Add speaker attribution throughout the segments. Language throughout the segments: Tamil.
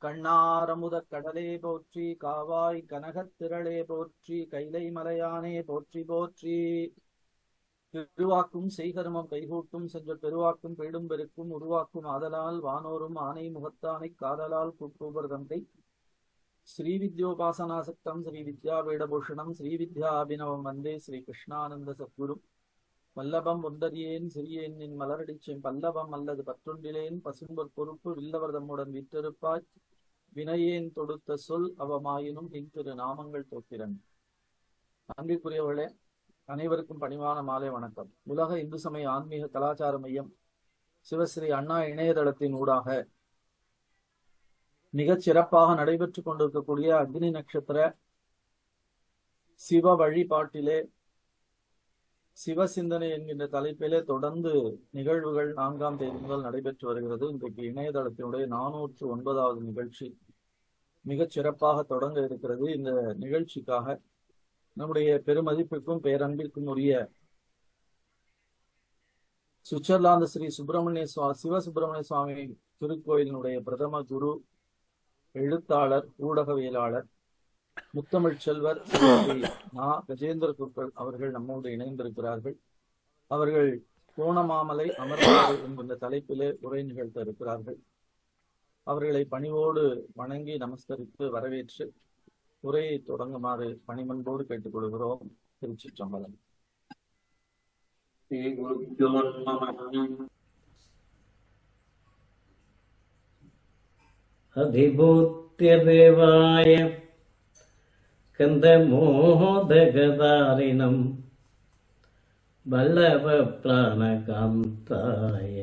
Speaker 1: கண்ணாரமுதக் கடலே போற்றி, காவாய் கனகத் திரளே போற்றி, கைலை மலையானே போற்றி போற்றி. திருவாக்கும் செய்கருமம் கைகூட்டும் சென்ற பெருவாக்கும் பேடும் பெருக்கும் உருவாக்கும் ஆதலால் வானோரும் ஆனை முகத்தானைக் காதலால் கூட்டுவர் தந்தை ஸ்ரீவித்யோபாசனாசக்தம் ஸ்ரீ வித்யா வேடபூஷணம் ஸ்ரீவித்யா அபிநவம் வந்தே ஸ்ரீ கிருஷ்ணானந்த சத்குரு. வல்லபம் ஒன்றறியேன் சிறியேன் நின் மலரடிச்சேன் பல்லவம் அல்லது பற்றொன்றிலேன் பசும்பொற் பொறுப்பு வில்லவர் தம்முடன் விற்றிருப்பாய் வினையேன் தொடுத்த சொல் அவமாயினும் என் திரு நாமங்கள் தோத்திரன். அன்பிற்குரியவர்களே, அனைவருக்கும் பணிவான மாலை வணக்கம். உலக இந்து சமய ஆன்மீக கலாச்சார மையம் சிவஸ்ரீ அண்ணா இணையதளத்தின் ஊடாக மிகச் சிறப்பாக நடைபெற்றுக் கொண்டிருக்கக்கூடிய அக்னி நட்சத்திர சிவ வழிபாட்டிலே சிவ சிந்தனை என்கின்ற தலைப்பிலே தொடர்ந்து நிகழ்வுகள் 4ஆம் தேதி முதல் நடைபெற்று வருகிறது. இன்றைக்கு இணையதளத்தினுடைய 409வது நிகழ்ச்சி மிகச் சிறப்பாக தொடங்க இருக்கிறது. இந்த நிகழ்ச்சிக்காக நம்முடைய பெருமதிப்பிற்கும் பேரன்பிற்கும் உரிய சுவிட்சர்லாந்து ஸ்ரீ சிவசுப்பிரமணிய சுவாமி திருக்கோயிலினுடைய பிரதம குரு, எழுத்தாளர், ஊடகவியலாளர் முத்தமிழ் செல்வர் கஜேந்திர குருக்கள் அவர்கள் நம்மோடு இணைந்திருக்கிறார்கள். அவர்கள் கோணமாமலை அமர்வார்கள் என்கின்ற தலைப்பிலே உரை நிகழ்த்த இருக்கிறார்கள். அவர்களை பணிவோடு வணங்கி நமஸ்கரித்து வரவேற்று உரையை தொடங்குமாறு பணிமன்போடு கேட்டுக் கொள்கிறோம். திருச்சிற்றம்பலம்.
Speaker 2: அதிபூத்திய தேவாய கந்தமோதகதாரிணம் வல்லவ பிராணகாந்தாய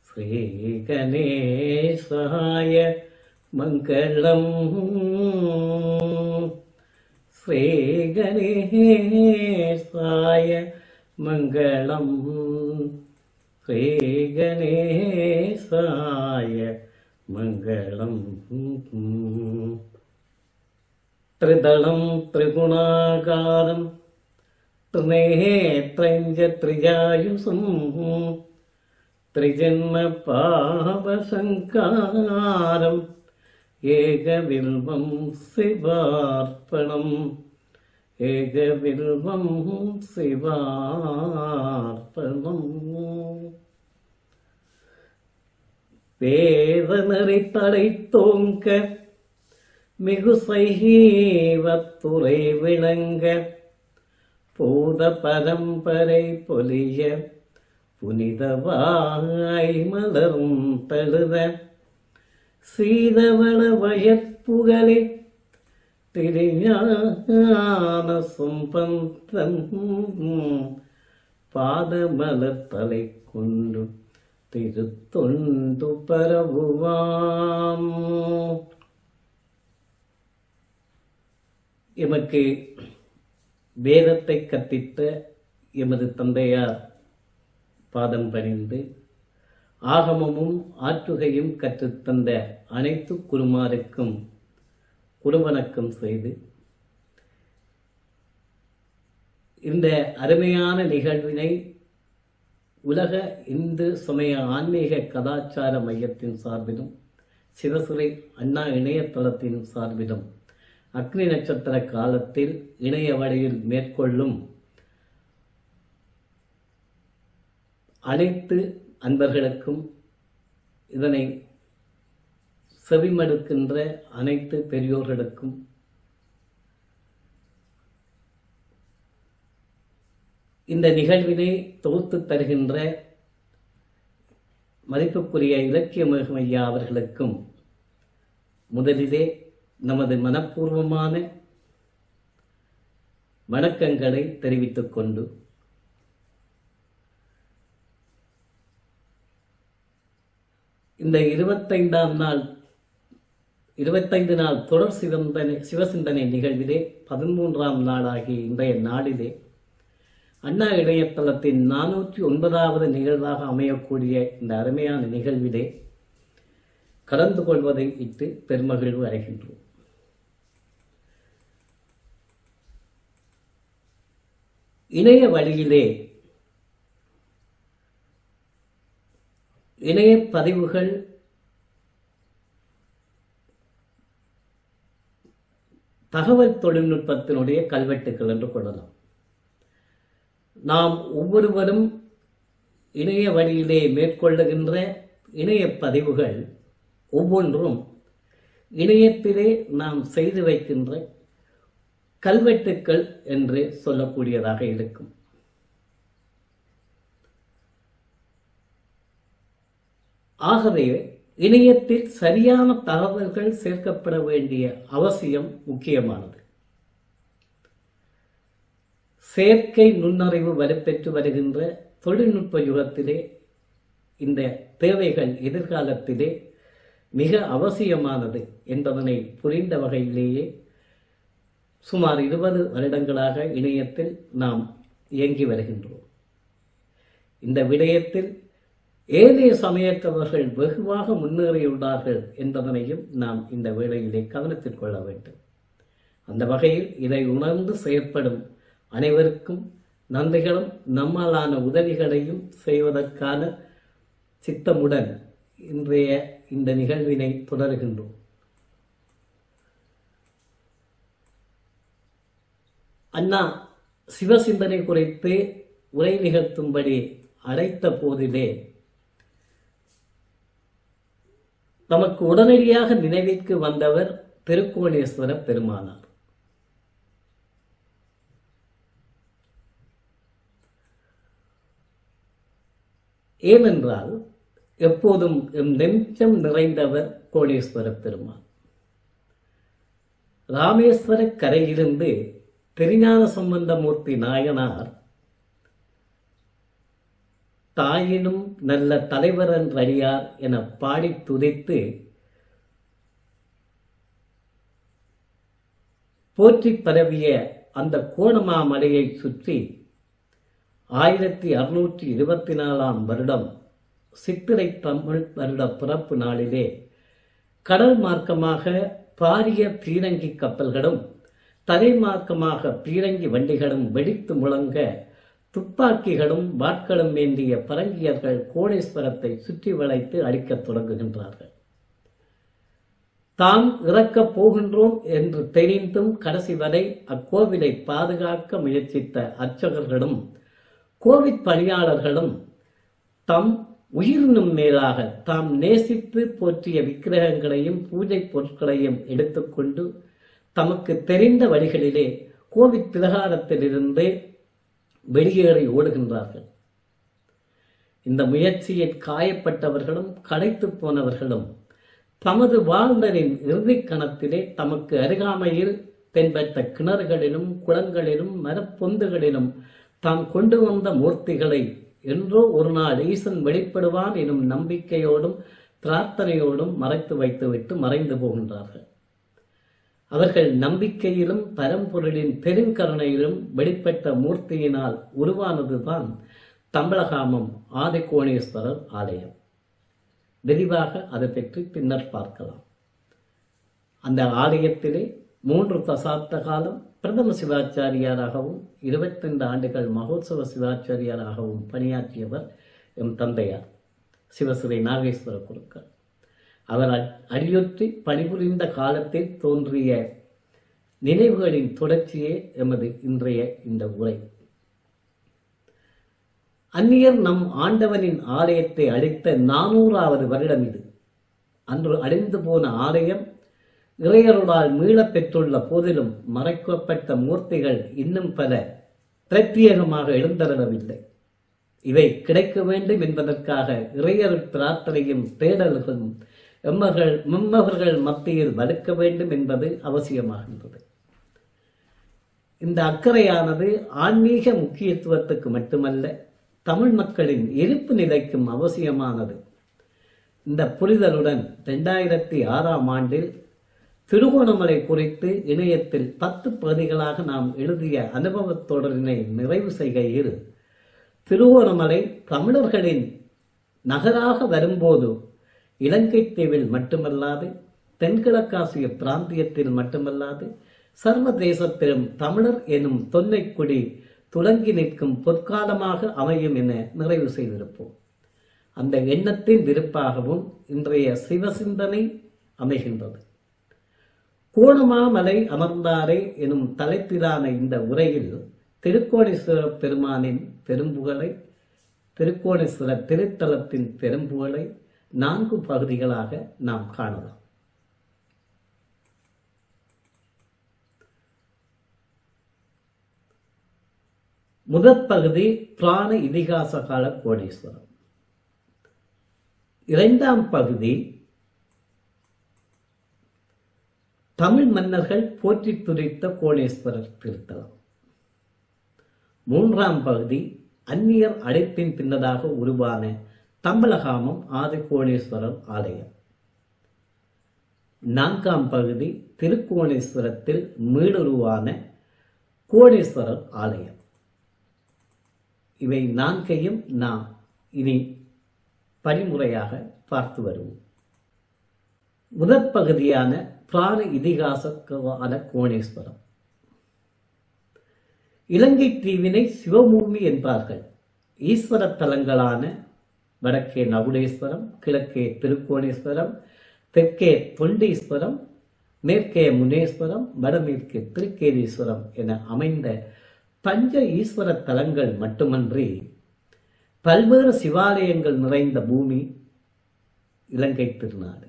Speaker 2: ஸ்ரீ கணேசாய மங்களம். ஸ்ரீ கணேசாய மங்களம். ஸ்ரீ கணேசாய மங்களம். த்ரிதளம் திரிகுணாகாரம் திரிநேத்ரஞ்ச திரிஜாயுசம் திரிஜன்ம பாவசங்காரம் ஏகவில்வம் சிவார்ப்பணம். ஏகவில்வம் சிவார்ப்பணம். வேதனரை தழைத்தோங்க மிகு சைவத்துறை விளங்க பூத பரம்பரை பொலிய புனிதவாய் மலரும் தழுத சீதவள வயற்புகழே திருஞான சும்பந்தன் பாதமலர் தலை கொண்டு திருத்தொண்டு பரவுவாம். எமக்கு வேதத்தை கற்பித்த எமது தந்தையார் பாதம் பணிந்து ஆகமமும் ஆற்றுகையும் கற்றுத்தந்த அனைத்து குருமாருக்கும் குருவணக்கம் செய்து இந்த அருமையான நிகழ்வினை உலக இந்து சமய ஆன்மீக கலாச்சார மையத்தின் சார்பிலும் சிவஸ்ரீ அண்ணா இணையதளத்தின் சார்பிலும் அக்னி நட்சத்திர காலத்தில் இணைய வழியில் மேற்கொள்ளும் அனைத்து அன்பர்களுக்கும் இதனை செவிமடுக்கின்ற அனைத்து பெரியோர்களுக்கும் இந்த நிகழ்வினை தொகுத்து தருகின்ற மதிப்புக்குரிய இலக்கிய ஐயா அவர்களுக்கும் முதலிலே நமது மனப்பூர்வமான வணக்கங்களை தெரிவித்துக் கொண்டு இந்த 25 நாள் தொடர் சிவசிந்தனை நிகழ்விலே 13ஆம் நாளாகிய இன்றைய நாளிலே அண்ணா இணையதளத்தின் 409வது நிகழ்வாக அமையக்கூடிய இந்த அருமையான நிகழ்விலே கலந்து கொள்வதை இட்டு பெருமகிழ்வு அடைகின்றோம். இணைய வழியிலே இணைய பதிவுகள் தகவல் தொழில்நுட்பத்தினுடைய கல்வெட்டுக்கள் என்று கொள்ளலாம். நாம் ஒவ்வொருவரும் இணைய வழியிலே மேற்கொள்ளுகின்ற இணைய பதிவுகள் ஒவ்வொன்றும் இணையத்திலே நாம் செய்து வைக்கின்ற கல்வெட்டுக்கள் என்று சொல்லக்கூடியதாக இருக்கும். ஆகவே இணையத்தில் சரியான தகவல்கள் சேர்க்கப்பட வேண்டிய அவசியம் முக்கியமானது. செயற்கை நுண்ணறிவு வலுப்பெற்று வருகின்ற தொழில்நுட்ப யுகத்திலே இந்த தேவைகள் எதிர்காலத்திலே மிக அவசியமானது என்பதனை புரிந்த வகையிலேயே சுமார் 20 வருடங்களாக இணையத்தில் நாம் இயங்கி வருகின்றோம். இந்த விடயத்தில் ஏனைய சமயத்தவர்கள் வெகுவாக முன்னேறியுள்ளார்கள் என்பதனையும் நாம் இந்த வேளையிலே கவனத்தில் கொள்ள வேண்டும். அந்த வகையில் இதை உணர்ந்து செயற்படும் அனைவருக்கும் நன்றிகளும் நம்மாலான உதவிகளையும் செய்வதற்கான சித்தமுடன் இன்றைய இந்த நிகழ்வினை தொடர்கின்றோம். அண்ணா சிவசிந்தனை குறித்து உரை நிகழ்த்தும்படி அழைத்த போதிலே நமக்கு உடனடியாக நினைவிற்கு வந்தவர் திருக்கோணேஸ்வர பெருமானார். ஏனென்றால் எப்போதும் நெஞ்சம் நிறைந்தவர் கோணேஸ்வர பெருமான். ராமேஸ்வர கரையிலிருந்து திருஞான சம்பந்தமூர்த்தி நாயனார் தாயினும் நல்ல தலைவரன் அடியார் என பாடி துதித்து போற்றி பரவிய அந்த கோணமாமலையை சுற்றி 1624 வருடம் சித்திரை தமிழ் வருட பிறப்பு நாளிலே கடல் மார்க்கமாக பாரிய பீரங்கி கப்பல்களும் தரை மார்க்கமாக பீரங்கி வண்டிகளும் வெடித்து முழங்க துப்பாக்கிகளும் வாட்களும் ஏந்திய பரங்கியர்கள் கோணேஸ்வரத்தை சுற்றி வளைத்து அழிக்கத் தொடங்குகின்றார்கள். தாம் இறக்கப் போகின்றோம் என்று தெரிந்தும் கடைசி வரை அக்கோவிலை பாதுகாக்க முயற்சித்த அர்ச்சகர்களும் கோவில் பணியாளர்களும் தம் உயிரினும் மேலாக தாம் நேசித்து போற்றிய விக்கிரகங்களையும் பூஜை பொருட்களையும் எடுத்துக்கொண்டு தமக்கு தெரிந்த வழிகளிலே கோவில் பிரகாரத்திலிருந்து வெளியேறி ஓடுகின்றார்கள். இந்த முயற்சியில் காயப்பட்டவர்களும் களைத்து போனவர்களும் தமது வாழ்ந்தரின் இறுதி கணத்திலே தமக்கு அருகாமையில் தென்பட்ட கிணறுகளிலும் குளங்களிலும் மரப்பொந்துகளிலும் தாம் கொண்டு வந்த மூர்த்திகளை என்றோ ஒரு நாள் ஈசன் வெளிப்படுவான் எனும் நம்பிக்கையோடும் பிரார்த்தனையோடும் மறைத்து வைத்துவிட்டு மறைந்து போகின்றார்கள். அவர்கள் நம்பிக்கையிலும் பரம்பொருளின் பெருங்கருணையிலும் வெளிப்பட்ட மூர்த்தியினால் உருவானதுதான் தம்பலகாமம் ஆதிகோணேஸ்வரர் ஆலயம். விரிவாக அதை பற்றி பின்னர் பார்க்கலாம். அந்த ஆலயத்திலே 3 தசாப்த காலம் பிரதம சிவாச்சாரியாராகவும் 22 ஆண்டுகள் மகோத்சவ சிவாச்சாரியாராகவும் பணியாற்றியவர் எம் தந்தையார் சிவஸ்ரீ நாகேஸ்வர குருக்கள். அவர் அடியொற்றி பணிபுரிந்த காலத்தில் தோன்றிய நினைவுகளின் தொடர்ச்சியே எமது இன்றைய இந்த உரை. அந்நியர் நம் ஆண்டவனின் ஆலயத்தை அழித்த 400வது வருடம் இது. அன்று அழிந்து போன ஆலயம் இறையருளால் மீளப் பெற்றுள்ள போதிலும் மறைக்கப்பட்ட மூர்த்திகள் இன்னும் பல பிரத்யேகமாக எழுந்தருளவில்லை. இவை கிடைக்க வேண்டும் என்பதற்காக இறையருள் பிரார்த்தனையும் தேடல்களும் எம்மவர்கள் மத்தியில் வலுக்க வேண்டும் என்பது அவசியமாகின்றது. இந்த அக்கறையானது ஆன்மீக முக்கியத்துவத்துக்கு மட்டுமல்ல, தமிழ் மக்களின் இருப்பு நிலைக்கும் அவசியமானது. இந்த புரிதலுடன் 2006ஆம் ஆண்டில் திருகோணமலை குறித்து இணையத்தில் 10 பகுதிகளாக நாம் எழுதிய அனுபவத் தொடரினை நிறைவு செய்கையில் திருகோணமலை தமிழர்களின் நகராக வரும்போது இலங்கை தீவில் மட்டுமல்லாது தென்கிழக்காசிய பிராந்தியத்தில் மட்டுமல்லாது சர்வதேசத்திலும் தமிழர் எனும் தொல்லைக்குடி துலங்கி நிற்கும் பொற்காலமாக அமையும் என நிறைவு செய்திருப்போம். அந்த எண்ணத்தின் விருப்பாகவும் இன்றைய சிவசிந்தனை அமைகின்றது. கோணமாமலை அமர்ந்தாரே எனும் தலைப்பிலான இந்த உரையில் திருக்கோணேஸ்வர பெருமானின் பெரும்புகழை, திருக்கோணேஸ்வர திருத்தலத்தின் பெரும்புகழை 4 பகுதிகளாக நாம் காணலாம். முதற் பகுதி புராண இதிகாச கால கோணேஸ்வரம். 2ஆம் பகுதி தமிழ் மன்னர்கள் போற்றி துதித்த கோணேஸ்வரர் திருத்தலம். 3ஆம் பகுதி அந்நியர் அழைப்பின் பின்னதாக உருவான தம்பலகாமம் ஆதி கோணேஸ்வரர் ஆலயம். 4ஆம் பகுதி திருக்கோணேஸ்வரத்தில் மீளுருவான கோணேஸ்வரர் ஆலயம். இவை 4ஐயும் நாம் இனி படிமுறையாக பார்த்து வருவோம். முதற் பகுதியான புராண இதிகாசமான கோணேஸ்வரம். இலங்கை தீவினை சிவபூமி என்பார்கள். ஈஸ்வர தலங்களான வடக்கே நகுடேஸ்வரம், கிழக்கே திருக்கோணேஸ்வரம், தெற்கே தொண்டீஸ்வரம், மேற்கே முனேஸ்வரம், வடமேற்கே திருக்கேதீஸ்வரம் என அமைந்த பஞ்ச ஈஸ்வர தலங்கள் மட்டுமன்றி பல்வேறு சிவாலயங்கள் நிறைந்த பூமி இலங்கை திருநாடு.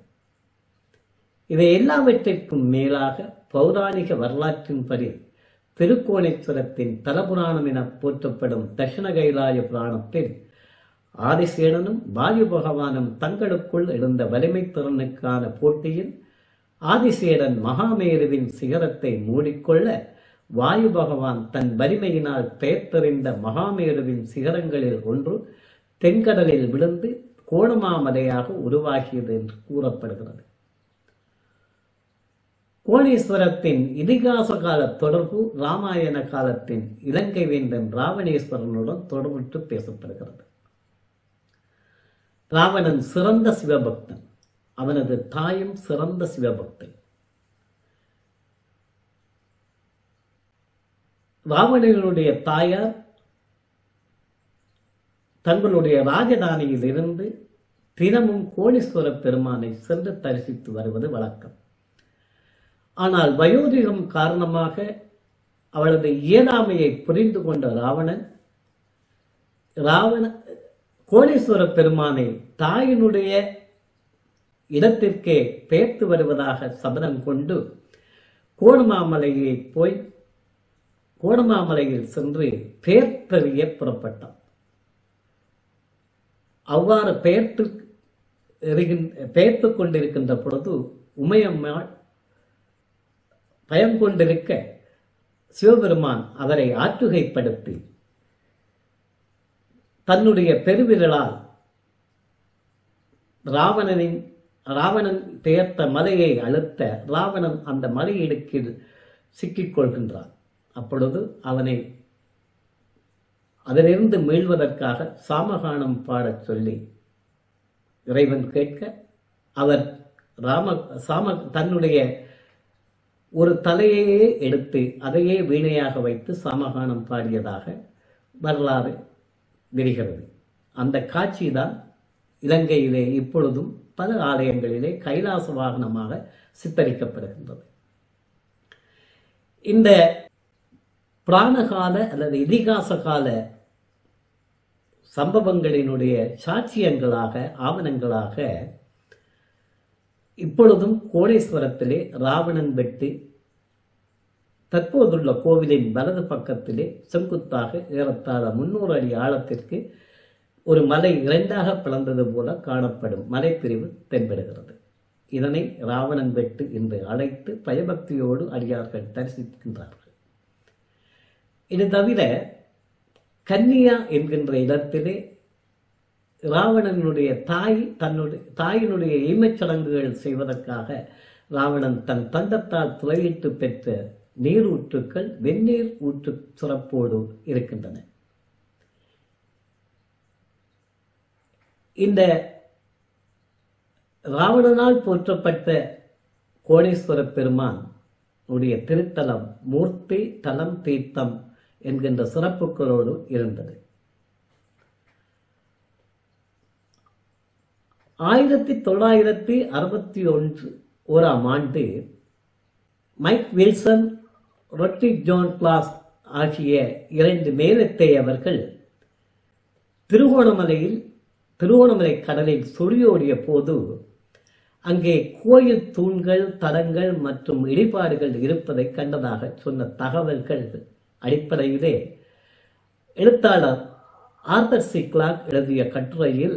Speaker 2: இவை எல்லாவற்றிற்கும் மேலாக பௌராணிக வரலாற்றின்படி திருக்கோணேஸ்வரத்தின் தலபுராணம் என போற்றப்படும் தட்சிண கைலாய புராணத்தில் ஆதிசேடனும் வாயு பகவானும் தங்களுக்குள் எழுந்த வலிமை திறனுக்கான போட்டியில் ஆதிசேடன் மகாமேருவின் சிகரத்தை மூடிக்கொள்ள வாயு பகவான் தன் வலிமையினால் பெயர்த்தெறிந்த மகாமேருவின் சிகரங்களில் ஒன்று தென்கடலில் விழுந்து கோணமாமலையாக உருவாகியது என்று கூறப்படுகிறது. கோணேஸ்வரத்தின் இதிகாச கால தொடர்பு ராமாயண காலத்தின் இலங்கை வேந்தன் ராவணேஸ்வரனுடன் தொடர்புற்று பேசப்படுகிறது. ராவணன் சிறந்த சிவபக்தன். அவனது தாயும் சிறந்த சிவபக்தன். ராவணனுடைய தாயார் தங்களுடைய ராஜதானியில் இருந்து தினமும் கோணேஸ்வர பெருமானை சென்று தரிசித்து வருவது வழக்கம். ஆனால் வயோதிகம் காரணமாக அவளது இயலாமையை புரிந்து கொண்ட ராவணன் கோணேஸ்வர பெருமானை தாயினுடைய இடத்திற்கே பெயர்த்து வருவதாக சபதம் கொண்டு கோணமாமலையில் சென்று பெயர்த்தறிய புறப்பட்டான். அவ்வாறு பெயர்த்து கொண்டிருக்கின்ற பொழுது உமையம்மாள் பயம் கொண்டிருக்க சிவபெருமான் அவரை ஆற்றுகைப்படுத்தி தன்னுடைய பெருவிரலால் ராவணன் பெயர்த்த மலையை அழுத்த ராவணன் அந்த மலையிடுக்கில் சிக்கிக் கொள்கின்றான். அப்பொழுது அவனை அதிலிருந்து மீள்வதற்காக சாமகானம் பாடச் சொல்லி இறைவன் கேட்க அவர் தன்னுடைய ஒரு தலையையே எடுத்து அதையே வீணையாக வைத்து சாமகானம் பாடியதாக வரலாறு விரிகிறது. அந்த காட்சி தான் இலங்கையிலே இப்பொழுதும் பல ஆலயங்களிலே கைலாச வாகனமாக சித்தரிக்கப்படுகின்றது. இந்த புராணகால அல்லது இதிகாச கால சம்பவங்களினுடைய சாட்சியங்களாக ஆவணங்களாக இப்பொழுதும் கோணேஸ்வரத்திலே ராவணன் வெட்டு தற்போதுள்ள கோவிலின் வலது பக்கத்திலே செங்குத்தாக ஏறத்தாழ 300 அடி ஆழத்திற்கு ஒரு மலை 2ஆக பிளந்தது போல காணப்படும் மலைப்பிரிவு தென்படுகிறது. இதனை ராவணன் வெட்டு என்று அழைத்து பயபக்தியோடு அடியார்கள் தரிசிக்கின்றார்கள். இது தவிர கன்னியா என்கின்ற இடத்திலே ராவணனுடைய தாயினுடைய ஈமச்சடங்குகள் செய்வதற்காக ராவணன் தன் தண்டத்தால் துளையிட்டு பெற்ற நீரூற்றுக்கள் வெந்நீர் ஊற்று சிறப்போடு இருக்கின்றன. இந்த ராவணனால் போற்றப்பட்ட கோணேஸ்வர பெருமான் உடைய திருத்தலம் மூர்த்தி தலம் தீர்த்தம் என்கின்ற சிறப்புகளோடு இருந்தது. 1961 ஆண்டு மைக் வில்சன், ரொட்ரிக் ஜான் கிளாஸ் ஆகிய 2 மேலத்தை அவர்கள் திருகோணமலை கடலில் சுழியோடிய போது அங்கே கோயில் தூண்கள், தடங்கள் மற்றும் இடிபாடுகள் இருப்பதை கண்டதாக சொன்ன தகவல்கள் அடிப்படையிலே எழுத்தாளர் ஆர்தர் சி கிளார்க் எழுதிய கட்டுரையில்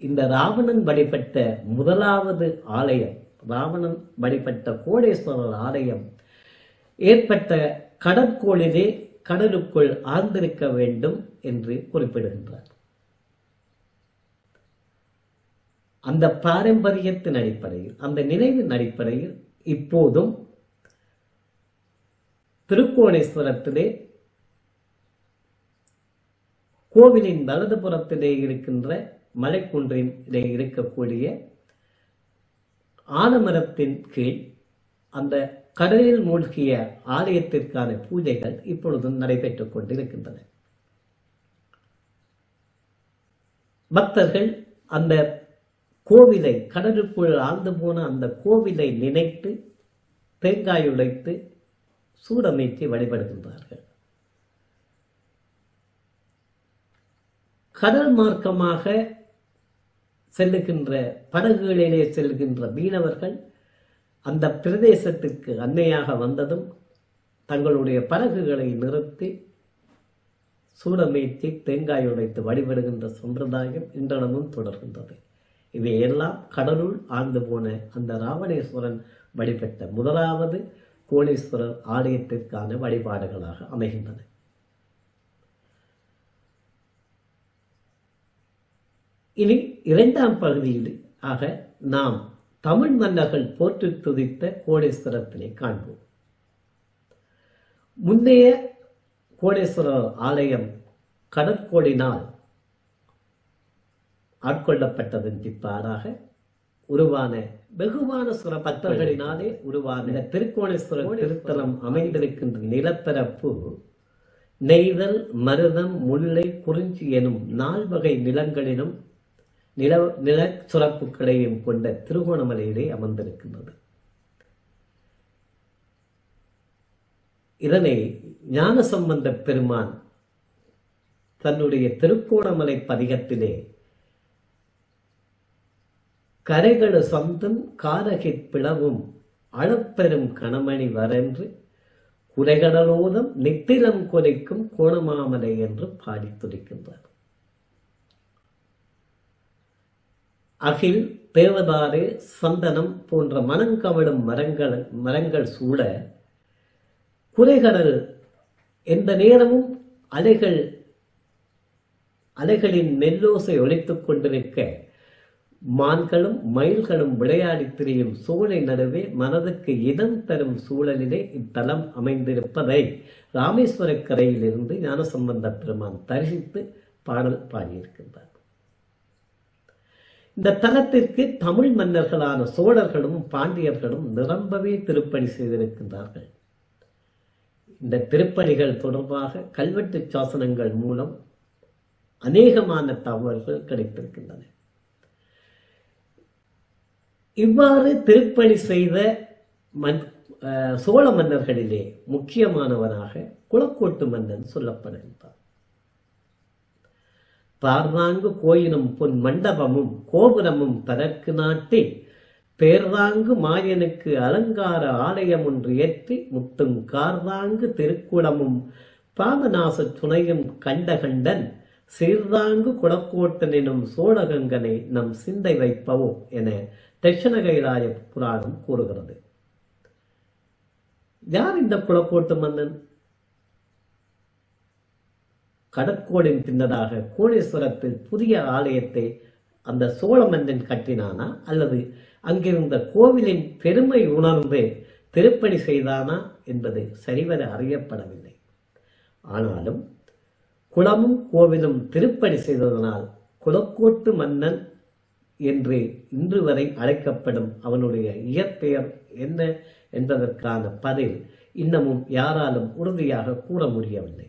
Speaker 2: இந்த ராவணன் வழிபட்ட முதலாவது ஆலயம், ராவணன் வழிபட்ட கோடேஸ்வரர் ஆலயம் ஏற்பட்ட கடற்கோளிலே கடலுக்குள் ஆழ்ந்திருக்க வேண்டும் என்று குறிப்பிடுகின்றார். அந்த பாரம்பரியத்தின் அடிப்படையில், அந்த நினைவின் அடிப்படையில் இப்போதும் திருக்கோணேஸ்வரத்திலே கோவிலின் வலதுபுறத்திலே இருக்கின்ற மலைக்குன்றிலே இருக்கக்கூடிய ஆலமரத்தின் கீழ் அந்த கடலில் மூழ்கிய ஆலயத்திற்கான பூஜைகள் இப்பொழுதும் நடைபெற்றுக் கொண்டிருக்கின்றன. பக்தர்கள் அந்த கோவிலை, கடலுக்குள் ஆழ்ந்து போன அந்த கோவிலை நினைத்து தேங்காய் உடைத்து சூடமேற்றி வழிபடுகின்றார்கள். கடல் மார்க்கமாக செல்லுகின்ற படகுகளிலே செல்கின்ற மீனவர்கள் அந்த பிரதேசத்திற்கு அன்னையாக வந்ததும் தங்களுடைய படகுகளை நிறுத்தி சூடமேற்றி தேங்காய் உடைத்து வழிபடுகின்ற சம்பிரதாயம் இன்றளவும் தொடர்கின்றது. இவையெல்லாம் கடலுள் ஆழ்ந்து போன அந்த ராவணேஸ்வரன் வழிபட்ட முதலாவது கோணேஸ்வரர் ஆலயத்திற்கான வழிபாடுகளாக அமைகின்றன. இனி 2ஆம் பகுதியில் ஆக நாம் தமிழ் மன்னர்கள் போற்றி துதித்த கோடேஸ்வரத்தினை காண்போம். முன்னைய கோடேஸ்வரர் ஆலயம் கடற்கோளினால் ஆட்கொள்ளப்பட்டதன் பிற்பாடாக உருவான வெகுவான பக்தர்களினாலே உருவான இந்த திருக்கோணேஸ்வரர் திருத்தலம் அமைந்திருக்கின்ற நிலப்பரப்பு நெய்தல், மருதம், முல்லை, குறிஞ்சி எனும் 4 வகை நிலங்களிலும் நில சுரப்புகளையும் கொண்ட திருகோணமலையிலே அமர்ந்திருக்கின்றது. இதனை ஞானசம்பந்த பெருமான் தன்னுடைய திருக்கோணமலை பதிகத்திலே கரைகளு சந்தும் காரகிற் பிளவும் அளப்பெரும் கணமணி வரென்று குறைகடலோதம் நித்திலம் கொலைக்கும் கோணமாமலை என்று பாடி துடிக்கின்றார். அகில், தேவதாறு, சந்தனம் போன்ற மனங்கவழும் மரங்கள் சூழ குறைகடல் எந்த நேரமும் அலைகளின் மெல்லோசை ஒலித்துக் கொண்டிருக்க மான்களும் மயில்களும் விளையாடி திரியும் சோலை நடுவே மனதுக்கு இதம் தரும் சூழலிலே இத்தலம் அமைந்திருப்பதை ராமேஸ்வர கரையிலிருந்து ஞானசம்பந்த பெருமான் தரிசித்து பாடல் பாடியிருக்கின்றார். இந்த தலத்திற்கு தமிழ் மன்னர்களான சோழர்களும் பாண்டியர்களும் நிரம்பவே திருப்பணி செய்திருக்கின்றார்கள். இந்த திருப்பணிகள் தொடர்பாக கல்வெட்டு சாசனங்கள் மூலம் அநேகமான தகவல்கள் கிடைத்திருக்கின்றன. இவ்வாறு திருப்பணி செய்த சோழ மன்னர்களிலே முக்கியமானவனாக குளக்கோட்டு மன்னன் சொல்லப்படுகின்றார். பார்வாங்கு கோயிலும் பொன் மண்டபமும் கோபுரமும் தனக்கு நாட்டி பேர்வாங்கு மாயனுக்கு அலங்கார ஆலயம் ஒன்று ஏற்றி முத்தும் கார்வாங்கு திருக்குளமும் பாபநாச துணையும் கண்டகண்டன் சீர்தாங்கு குளக்கோட்டன் எனும் சோழகங்கனை நம் சிந்தை வைப்பவோ என தட்சணகைலாய புராணம் கூறுகிறது. யார் இந்த குளக்கோட்டு மன்னன்? கடற்கோளின் பின்னதாக கோணேஸ்வரத்தில் புதிய ஆலயத்தை அந்த சோழ மன்னன் கட்டினானா அல்லது அங்கிருந்த கோவிலின் பெருமை உணர்ந்து திருப்பணி செய்தானா என்பது சரிவர அறியப்படவில்லை. ஆனாலும் குளமும் கோவிலும் திருப்பணி செய்ததனால் குளக்கோட்டு மன்னன் என்று இன்று வரை அழைக்கப்படும் அவனுடைய இயற்பெயர் என்ன என்பதற்கான பதில் இன்னமும் யாராலும் உறுதியாக கூற முடியவில்லை.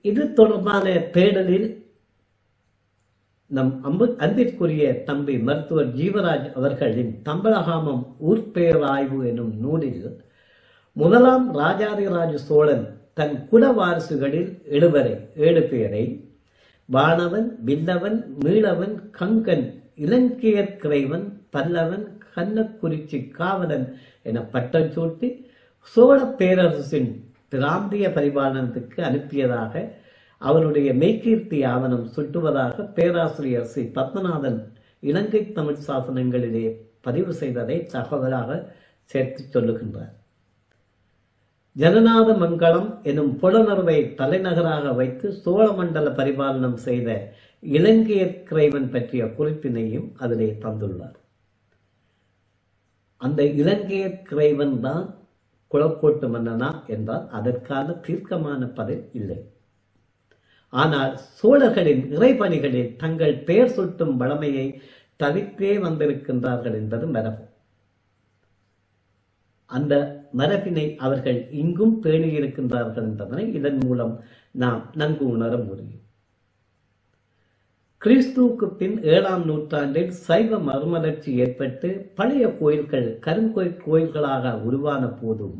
Speaker 2: இது தொடர்பான தேடலில் நம் அன்பிற்குரிய தம்பி மருத்துவர் ஜீவராஜ் அவர்களின் தம்பலகாமம் ஊர்பேராய்வு எனும் நூலில் முதலாம் ராஜாதிராஜ சோழன் தன் குல வாரிசுகளில் 7 பேரை வானவன், வில்லவன், மீளவன், கங்கன், இலங்கையர்கிறைவன், பல்லவன், கண்ணக்குறிச்சி காவலன் என பட்டம் சூட்டி சோழ பேரரசின் பிராந்திய பரிபாலனத்துக்கு அனுப்பியதாக அவருடைய மெய்கீர்த்தி ஆவணம் சுட்டுவதாக பேராசிரியர் ஸ்ரீ பத்மநாதன் இலங்கை தமிழ் சாசனங்களிலே பதிவு செய்ததை தகவலாக சேர்த்து சொல்லுகின்றார். ஜனநாத மங்கலம் எனும் புலனர்வை தலைநகராக வைத்து சோழ மண்டல பரிபாலனம் செய்த இலங்கையர்கிறைவன் பற்றிய குறிப்பினையும் அதிலே தந்துள்ளார். அந்த இலங்கையர்கிறைவன் தான் குளக்கோட்டு மன்னனா என்றால் அதற்கான தீர்க்கமான பதில் இல்லை. ஆனால் சோழர்களின் இறைபணிகளில் தங்கள் பெயர் சுட்டும் வளமையை தவிர்த்தே வந்திருக்கின்றார்கள் என்பது மரபு. அந்த மரபினை அவர்கள் இங்கும் பேணியிருக்கின்றார்கள் என்பதனை இதன் மூலம் நாம் நன்கு உணர முடியும். கிறிஸ்துவுக்கு பின் 7ஆம் நூற்றாண்டில் சைவ மறுமலர்ச்சி ஏற்பட்டு பழைய கோயில்கள் கருங்கோயில் கோயில்களாக உருவான போதும்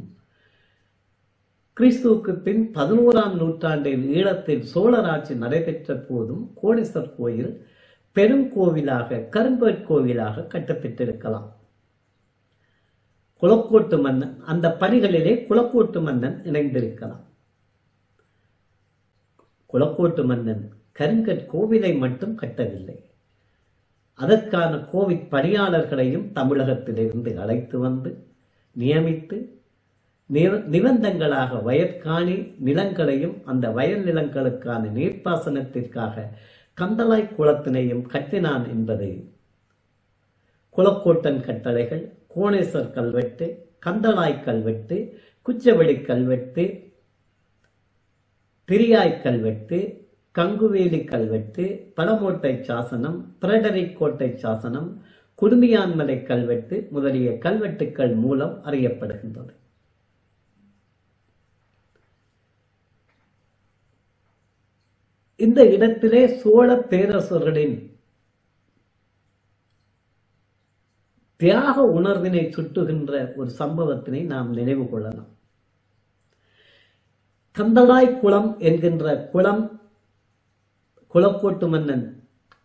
Speaker 2: கிறிஸ்துவுக்கு பின் 11ஆம் நூற்றாண்டில் ஈழத்தில் சோழராட்சி நடைபெற்ற போதும் கோடீஸ்வர் கோயில் பெருங்கோவிலாக கருங்கோயில் கோவிலாக கட்டப்பட்டிருக்கலாம். குளக்கோட்டு மன்னன் அந்த பணிகளிலே குளக்கோட்டு மன்னன் இணைந்திருக்கலாம். குளக்கோட்டு மன்னன் கருங்கோவிலை மட்டும் கட்டவில்லை, அதற்கான கோவில் பணியாளர்களையும் தமிழகத்திலிருந்து அழைத்து வந்து நியமித்து நிபந்தங்களாக வயற்காணி நிலங்களையும் அந்த வயல் நிலங்களுக்கான நீர்ப்பாசனத்திற்காக கந்தளாய் குளத்தினையும் கட்டினான் என்பது குளக்கோட்டன் கட்டளைகள், கோணேஸ்வர் கல்வெட்டு, கந்தளாய் கல்வெட்டு, குச்சவெளி கல்வெட்டு, திரியாய் கல்வெட்டு, கங்குவேலி கல்வெட்டு, பழமோட்டை சாசனம், பிரடரிக் கோட்டை சாசனம், குடுமியான்மலை கல்வெட்டு முதலிய கல்வெட்டுக்கள் மூலம் அறியப்படுகின்றது. இந்த இடத்திலே சோழ பேரரசர்களின் தியாக உணர்வினை சுட்டுகின்ற ஒரு சம்பவத்தினை நாம் நினைவு கொள்ளலாம். கந்தளாய் குளம் என்கின்ற குளம் குளக்கோட்டு மன்னன்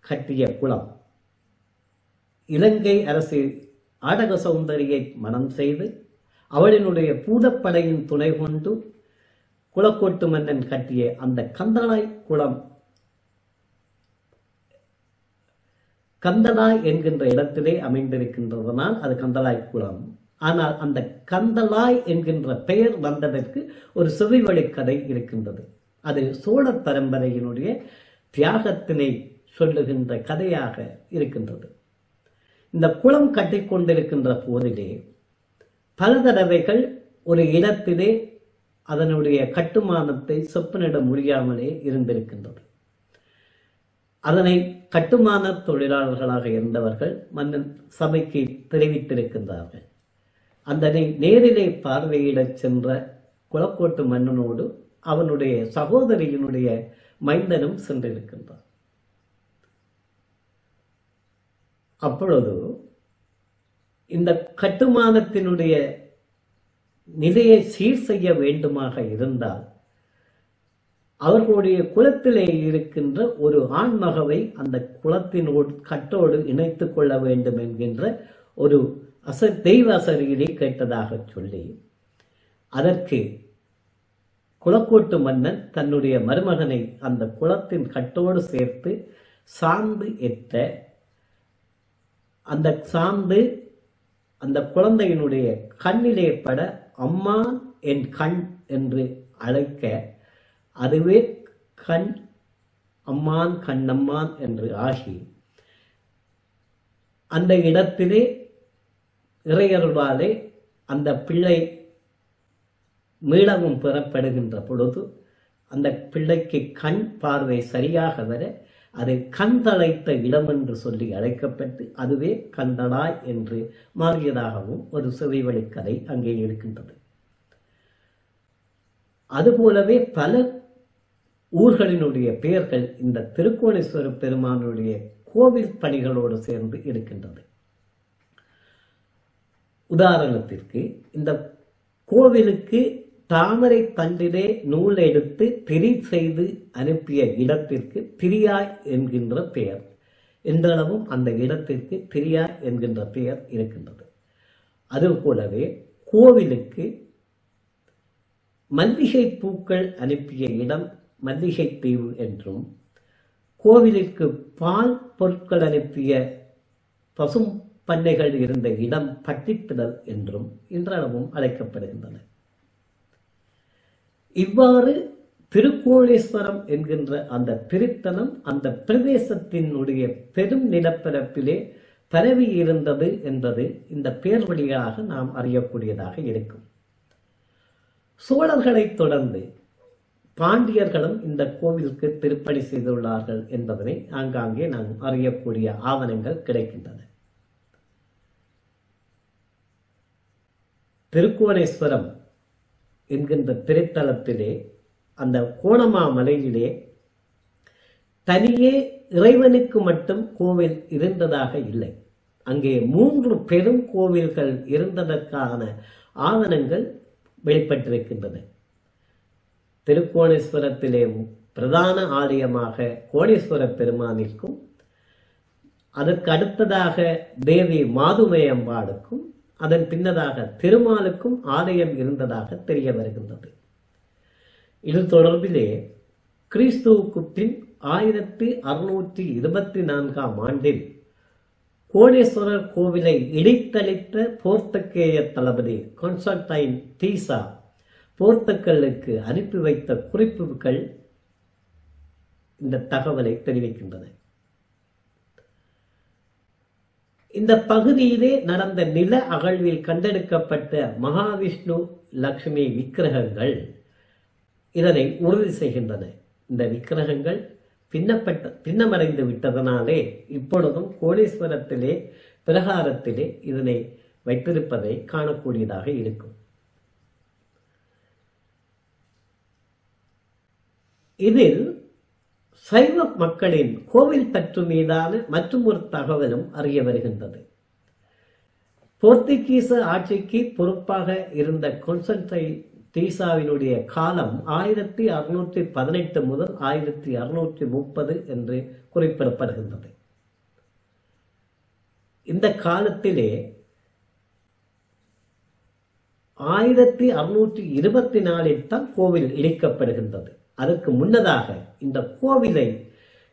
Speaker 2: கட்டிய குளம். இலங்கை அரசு ஆடக சௌந்தரியை மனம் செய்து அவளினுடைய பூதப்படையின் துணை கொண்டு குளக்கோட்டு மன்னன் கட்டிய அந்த கந்தளாய் குளம் கந்தளாய் என்கின்ற இடத்திலே அமைந்திருக்கின்றதனால் அது கந்தளாய் குளம். ஆனால் அந்த கந்தளாய் என்கின்ற பெயர் வந்ததற்கு ஒரு செவிவழி கதை இருக்கின்றது. அது சோழ பரம்பரையினுடைய தியாகத்தினை சொல்லுகின்ற கதையாக இருக்கின்றது. இந்த குளம் கட்டிக்கொண்டிருக்கின்ற போதிலே பல தடவைகள் ஒரு இடத்திலே அதனுடைய கட்டுமானத்தை செப்பனிட முடியாமலே இருந்திருக்கின்றது. அதனை கட்டுமான தொழிலாளர்களாக இருந்தவர்கள் மன்னன் சபைக்கு தெரிவித்திருக்கின்றார்கள். அதனை நேரிலே பார்வையிடச் சென்ற குளக்கோட்டு மன்னனோடு அவனுடைய சகோதரியினுடைய மைந்தனும் சென்றிருக்கின்றார். அப்பொழுது இந்த கட்டுமானத்தினுடைய நிலையை சீர் செய்ய வேண்டுமாக இருந்தால் அவர்களுடைய குலத்திலே இருக்கின்ற ஒரு ஆண்மகவை அந்த குலத்தினோடு கட்டோடு இணைத்துக் கொள்ள வேண்டும் என்கின்ற ஒரு தெய்வ அசரீரை கேட்டதாக சொல்லி அதற்கு குளக்கோட்டு மன்னன் தன்னுடைய மருமகனை அந்த குலத்தின் கட்டோடு சேர்த்து சாந்து எட்ட அந்த சாந்து அந்த குழந்தையினுடைய கண்ணிலே பட அம்மா என் கண் என்று அழைக்க அதுவே கண் அம்மான் கண்ணம்மான் என்று ஆகி அந்த இடத்திலே இறையருளாலே அந்த பிள்ளை மீளவும் பெறப்படுகின்ற பொழுது அந்த பிள்ளைக்கு கண் பார்வை சரியாக வர அது கண்தளைத்த இடம் என்று சொல்லி அழைக்கப்பட்டு அதுவே கந்தளாய் என்று மாறியதாகவும் ஒரு செவிவழி கதை அங்கே இருக்கின்றது. அதுபோலவே பல ஊர்களினுடைய பெயர்கள் இந்த திருக்கோணேஸ்வர பெருமானுடைய கோவில் பணிகளோடு சேர்ந்து இருக்கின்றது. உதாரணத்திற்கு இந்த கோவிலுக்கு தாமரை தண்டிலே நூல் எடுத்து திரி செய்து அனுப்பிய இடத்திற்கு திரியாய் என்கின்ற பெயர், என்றளவும் அந்த இடத்திற்கு திரியாய் என்கின்ற பெயர் இருக்கின்றது. அதுபோலவே கோவிலுக்கு மல்லிகை பூக்கள் அனுப்பிய இடம் மல்லிகை தீவு என்றும், கோவிலுக்கு பால் பொருட்கள் அனுப்பிய பசும் பண்ணைகள் இருந்த இடம் பட்டித்திடல் என்றும் இன்றளவும் அழைக்கப்படுகின்றன. இவ்வாறு திருக்கோணேஸ்வரம் என்கின்ற அந்த திருத்தலம் அந்த பிரதேசத்தினுடைய பெரும் நிலப்பரப்பிலே பரவி இருந்தது என்பது இந்த பெயர் வழியாக நாம் அறியக்கூடியதாக இருக்கும். சோழர்களை தொடர்ந்து பாண்டியர்களும் இந்த கோவிலுக்கு திருப்பணி செய்துள்ளார்கள் என்பதனை ஆங்காங்கே நாம் அறியக்கூடிய ஆவணங்கள் கிடைக்கின்றன. திருக்கோணேஸ்வரம் என்கின்ற திருத்தலத்திலே அந்த கோணமாமலையிலே தனியே இறைவனுக்கு மட்டும் கோவில் இருந்ததாக இல்லை. அங்கே 3 பெரும் கோவில்கள் இருந்ததற்கான ஆவணங்கள் வெளிப்பட்டிருக்கின்றன. திருக்கோணேஸ்வரத்திலே பிரதான ஆலயமாக கோணேஸ்வர பெருமானிற்கும், அதற்கு அடுத்ததாக தேவி மாதுமையம்பாளுக்கும், அதன் பின்னதாக திருமாலுக்கும் ஆலயம் இருந்ததாக தெரிய வருகின்றது. இது தொடர்பிலே கிறிஸ்துவுக்கு பின் 1624ஆம் ஆண்டில் கோணேஸ்வரர் கோவிலை இடித்தளித்த போர்த்துகேய தளபதி கான்ஸ்டன்டைன் தீசா போர்த்துகலுக்கு அனுப்பி வைத்த குறிப்புகள் இந்த தகவலை தெரிவிக்கின்றன. இந்த பகுதியிலே நடந்த நில அகழ்வில் கண்டெடுக்கப்பட்ட மகாவிஷ்ணு லட்சுமி விக்கிரகங்கள் இதனை உறுதி செய்கின்றன. இந்த விக்கிரகங்கள் பின்னமடைந்து விட்டதனாலே இப்பொழுதும் கோணேஸ்வரத்திலே பிரகாரத்திலே இதனை வைத்திருப்பதை காணக்கூடியதாக இருக்கும். இதில் சைவ மக்களின் கோவில் பற்று மீதான மற்றும் ஒரு தகவலும் அறிய வருகின்றது. போர்த்துகீச ஆட்சிக்கு பொறுப்பாக இருந்த கான்ஸ்டன்டைன் தீசாவினுடைய காலம் 1618 முதல் 1630 என்று குறிப்பிடப்படுகின்றது. இந்த காலத்திலே 1624 தான் கோவில் இடிக்கப்படுகின்றது. அதற்கு முன்னதாக இந்த கோவிலை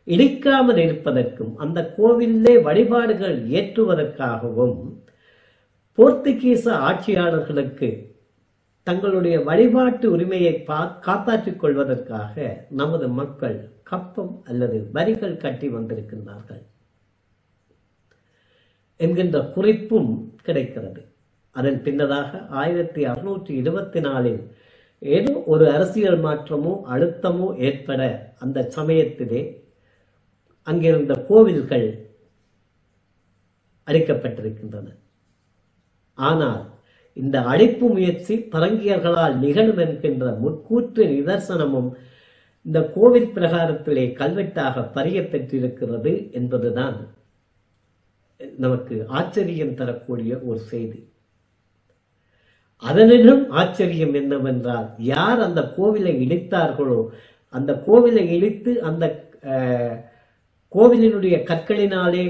Speaker 2: இடிக்காமல் இருப்பதற்கும் அந்த கோவிலே வழிபாடுகள் ஏற்றுவதற்காகவும் போர்த்துகீச ஆட்சியாளர்களுக்கு தங்களுடைய வழிபாட்டு உரிமையை காப்பாற்றிக் கொள்வதற்காக நமது மக்கள் கப்பம் அல்லது வரிகள் கட்டி வந்திருக்கின்றார்கள் என்கின்ற குறிப்பும் கிடைக்கிறது. அதன் பின்னதாக 1624 ஏதோ ஒரு அரசியல் மாற்றமோ அழுத்தமோ ஏற்பட அந்த சமயத்திலே அங்கிருந்த கோவில்கள் அழிக்கப்பட்டிருக்கின்றன. ஆனால் இந்த அழிப்பு முயற்சி பரங்கியர்களால் நிகழும் என்கின்ற முற்கூற்று நிதர்சனமும் இந்த கோவில் பிரகாரத்திலே கல்வெட்டாக பதிய பெற்றிருக்கிறது என்பதுதான் நமக்கு ஆச்சரியம் தரக்கூடிய ஒரு செய்தி. அதனிலும் ஆச்சரியம் என்னவென்றால், யார் அந்த கோவிலை இடித்தார்களோ, அந்த கோவிலை இடித்து அந்த கோவிலினுடைய கற்களினாலே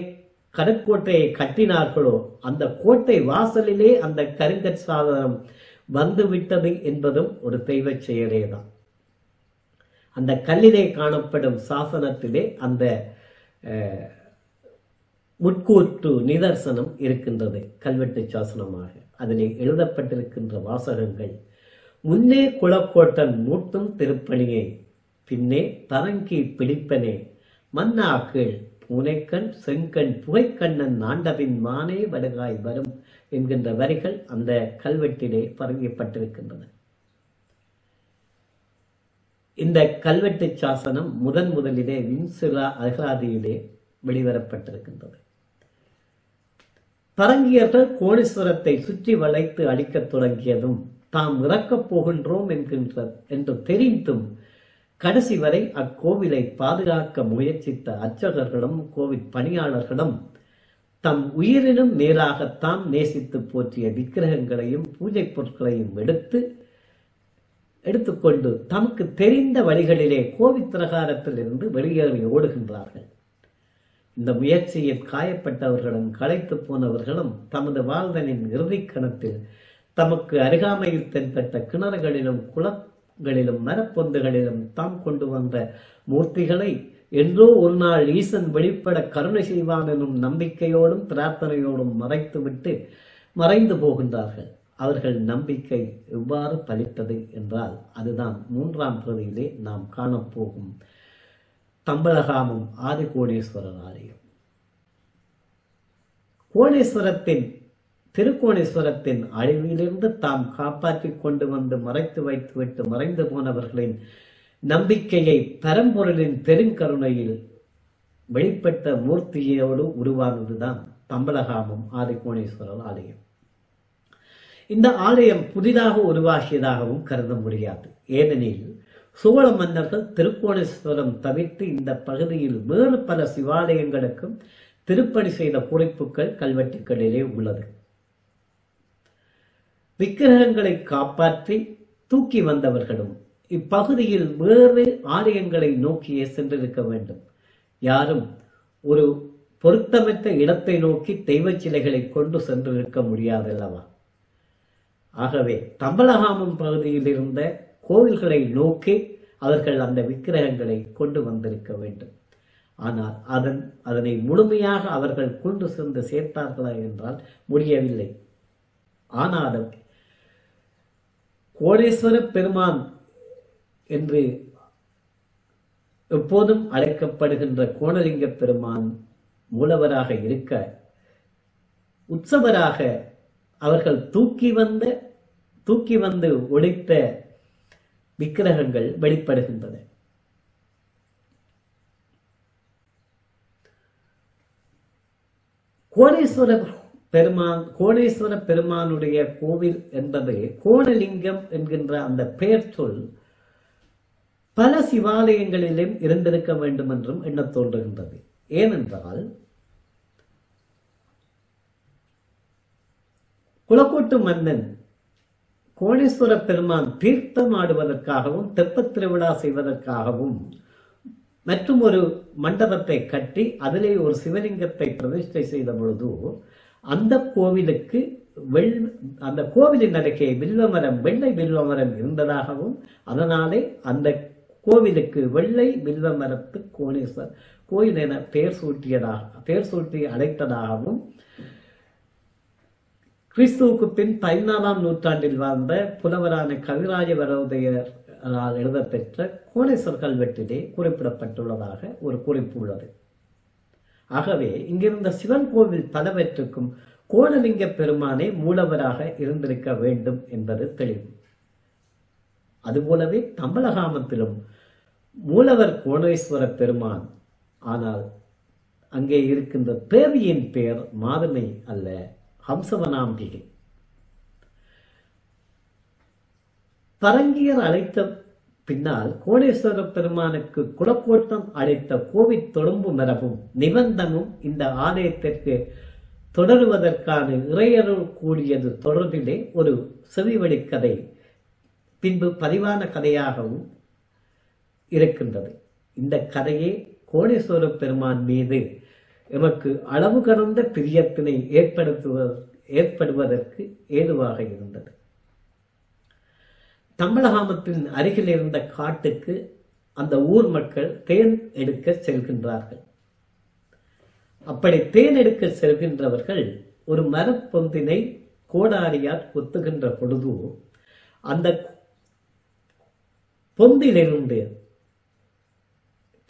Speaker 2: கடற்கோட்டையை கட்டினார்களோ, அந்த கோட்டை வாசலிலே அந்த கருங்கற் சாதனம் வந்துவிட்டது என்பதும் ஒரு தெய்வ செயலேதான். அந்த கல்லிலே காணப்படும் சாசனத்திலே அந்த முட்கூற்று நிதர்சனம் இருக்கின்றது கல்வெட்டு சாசனமாக. அதிலே எழுதப்பட்டிருக்கின்ற வாசகங்கள்: முன்னே குளக்கோட்டன் மூட்டும் திருப்பணியை, பின்னே தரங்கி பிடிப்பனே, மன்னாக்கள் பூனைக்கண் செங்கண் புகைக்கண்ணன் நாண்டபின் மானே வடுகாய் வரும் என்கின்ற வரிகள் அந்த கல்வெட்டிலே பதியப்பட்டிருக்கின்றன. இந்த கல்வெட்டு சாசனம் முதலிலே வின்சுலா அகராதியிலே வெளிவரப்பட்டிருக்கின்றது. பரங்கியர்கள் கோணேஸ்வரத்தை சுற்றி வளைத்து அழிக்கத் தொடங்கியதும் தாம் இறக்கப் போகின்றோம் என்று தெரிந்தும் கடைசி வரை அக்கோவிலை பாதுகாக்க முயற்சித்த அர்ச்சகர்களும் கோவில் பணியாளர்களும் தம் உயிரினும் மேலாகத்தான் நேசித்து போற்றிய விக்கிரகங்களையும் பூஜை பொருட்களையும் எடுத்துக்கொண்டு தமக்கு தெரிந்த வழிகளிலே கோவில் பிரகாரத்திலிருந்து வெளியேறி ஓடுகின்றார்கள். இந்த முயற்சியில் காயப்பட்டவர்களும் களைத்து போனவர்களும் தமது வாழ்தலின் இறுதிக் கணத்தில் தமக்கு அருகாமையில் தென்பட்ட கிணறுகளிலும் குளங்களிலும் மரப்பொந்துகளிலும் தாம் கொண்டு வந்த மூர்த்திகளை என்றோ ஒரு நாள் ஈசன் வெளிப்பட கருணை செய்வான் எனும் நம்பிக்கையோடும் பிரார்த்தனையோடும் மறைந்து போகின்றார்கள். அவர்கள் நம்பிக்கை எவ்வாறு பலித்தது என்றால் அதுதான் 3ஆம் பிரதியிலே நாம் காணப்போகும் தம்பலகாமம் ஆதிகோணேஸ்வரர் ஆலயம். திருக்கோணேஸ்வரத்தின் அழிவிலிருந்து தாம் காப்பாற்றிக் கொண்டு வந்து மறைத்து வைத்துவிட்டு மறைந்து போனவர்களின் நம்பிக்கையை பரம்பொருளின் பெருங்கருணையில் வெளிப்பட்ட மூர்த்தியோடு உருவானதுதான் தம்பலகாமம் ஆதிகோணேஸ்வரர் ஆலயம். இந்த ஆலயம் புதிதாக உருவாகியதாகவும் கருத முடியாது. ஏனெனில் சோழ மன்னர்கள் திருக்கோணேஸ்வரம் தவிர்த்து இந்த பகுதியில் வேறு பல சிவாலயங்களுக்கும் திருப்பணி செய்த குறிப்புகள் கல்வெட்டுகளிலே உள்ளது. விக்கிரகங்களை காப்பாற்றி தூக்கி வந்தவர்களும் இப்பகுதியில் வேறு ஆலயங்களை நோக்கியே சென்றிருக்க வேண்டும். யாரும் ஒரு பொருத்தமற்ற இடத்தை நோக்கி தெய்வ சிலைகளை கொண்டு சென்றிருக்க முடியாதல்லவா? ஆகவே தம்பலகாமம் பகுதியில் இருந்த கோவில்களை நோக்கி அவர்கள் அந்த விக்கிரகங்களை கொண்டு வந்திருக்க வேண்டும். ஆனால் அதனை முழுமையாக அவர்கள் கொண்டு சென்று சேர்த்தார்களா என்றால் முடியவில்லை. ஆனாலும் கோணேஸ்வர பெருமான் என்று எப்போதும் அழைக்கப்படுகின்ற கோணலிங்க பெருமான் மூலவராக இருக்க உற்சவராக அவர்கள் தூக்கி வந்து ஒழித்த விக்கிரகங்கள் வெளிப்படுகின்றன. கோணேஸ்வர பெருமானுடைய கோவில் என்பது கோணலிங்கம் என்கின்ற அந்த பெயர் சொல் பல சிவாலயங்களிலும் இருந்திருக்க வேண்டும் என்றும் எண்ணத் தோன்றுகின்றது. ஏனென்றால் குலக்கோட்டு மன்னன் கோணேஸ்வர பெருமான் தீர்த்தம் ஆடுவதற்காகவும் தெப்பத் திருவிழா செய்வதற்காகவும் மற்றும் ஒரு மண்டபத்தை கட்டி அதிலே ஒரு சிவலிங்கத்தை பிரதிஷ்டை செய்த பொழுது அந்த கோவிலின் அருகே வெள்ளை வில்வமரம் இருந்ததாகவும் அதனாலே அந்த கோவிலுக்கு வெள்ளை வில்வமரத்து கோணேஸ்வர் கோயில் என பெயர் சூட்டி அழைத்ததாகவும் கிறிஸ்துவுக்கு பின் 14ஆம் நூற்றாண்டில் வாழ்ந்த புலவரான கவிராஜ வரோதயரால் எழுதப்பெற்ற கோணேஸ்வர் கல்வெட்டிலே குறிப்பிடப்பட்டுள்ளதாக ஒரு குறிப்பு உள்ளது. ஆகவே இங்கிருந்த சிவன் கோவில் பலவற்றுக்கும் கோணலிங்க பெருமானே மூலவராக இருந்திருக்க வேண்டும் என்பது தெளிவு. அதுபோலவே தம்பலகாமத்திலும் மூலவர் கோணேஸ்வர பெருமான். ஆனால் அங்கே இருக்கின்ற தேவியின் பெயர் மாதமை அல்ல, ஹம்சவனாம்பிகை. பரங்கியர் அழைத்த பின்னால் கோணேஸ்வர பெருமானுக்கு குலக்கோட்டம் அழைத்த கோவில் தொழும்பு மரபும் நிபந்தமும் இந்த ஆலயத்திற்கு தொடருவதற்கான இறையருள் கூடியது தொடர்பிலே ஒரு செவிவழி கதை பின்பு பதிவான கதையாகவும் இருக்கின்றது. இந்த கதையே கோணேஸ்வர பெருமான் மீது எமக்கு அளவு கடந்த பிரியத்தினை ஏற்படுவதற்கு ஏதுவாக இருந்தது. தம்பலகாமத்தின் அருகில் இருந்த காட்டுக்கு அந்த ஊர் மக்கள் தேன் எடுக்க செல்கின்றார்கள். அப்படி தேன் எடுக்க செல்கின்றவர்கள் ஒரு மரப்பொந்தினை கோடாரியால் கொத்துகின்ற பொழுது அந்த பொந்திலிருந்து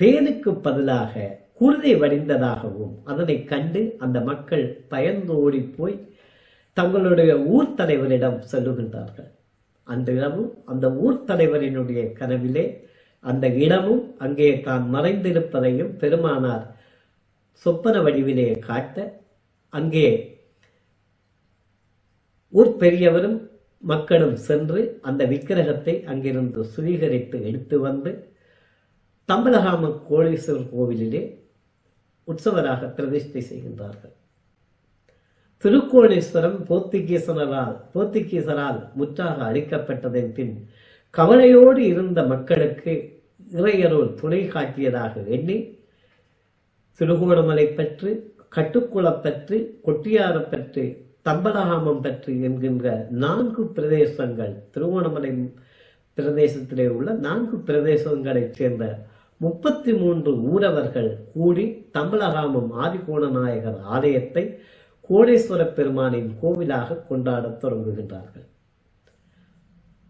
Speaker 2: தேனுக்கு பதிலாக குருதை வடிந்ததாகவும் அதனை கண்டு அந்த மக்கள் பயந்து ஓடி போய் தங்களுடைய ஊர் தலைவரிடம் சொல்லுகின்றார்கள். அந்த இரவு அந்த ஊர் தலைவரினுடைய கனவிலே அந்த இடமும் அங்கே தான் மறைந்திருப்பதையும் பெருமானார் சொப்பன வடிவிலே காட்ட அங்கே ஊர் பெரியவரும் மக்களும் சென்று அந்த விக்கிரகத்தை அங்கிருந்து சுவீகரித்து எடுத்து வந்து தம்பலகாம கோடீஸ்வரர் கோவிலிலே உற்சவராக பிரதிஷ்டை செய்கின்றார்கள். திருக்கோணேஸ்வரம் போர்த்துகீசரால் முற்றாக அழிக்கப்பட்டதன் பின் கவலையோடு இருந்த மக்களுக்கு இறையருள் துணை காட்டியதாக எண்ணி திருகோணமலை பற்று, கட்டுக்குளப்பற்று, கொட்டியாரப்பற்று, தம்பலகாமம் பற்று என்கின்ற 4 பிரதேசங்கள், திருகோணமலை பிரதேசத்திலே உள்ள 4 பிரதேசங்களைச் சேர்ந்த 33 ஊரவர்கள் கூடி தம்பலகாமம் ஆதிகோணநாயகர் ஆலயத்தை கோடீஸ்வர பெருமானின் கோவிலாக கொண்டாடத் தொடங்குகின்றார்கள்.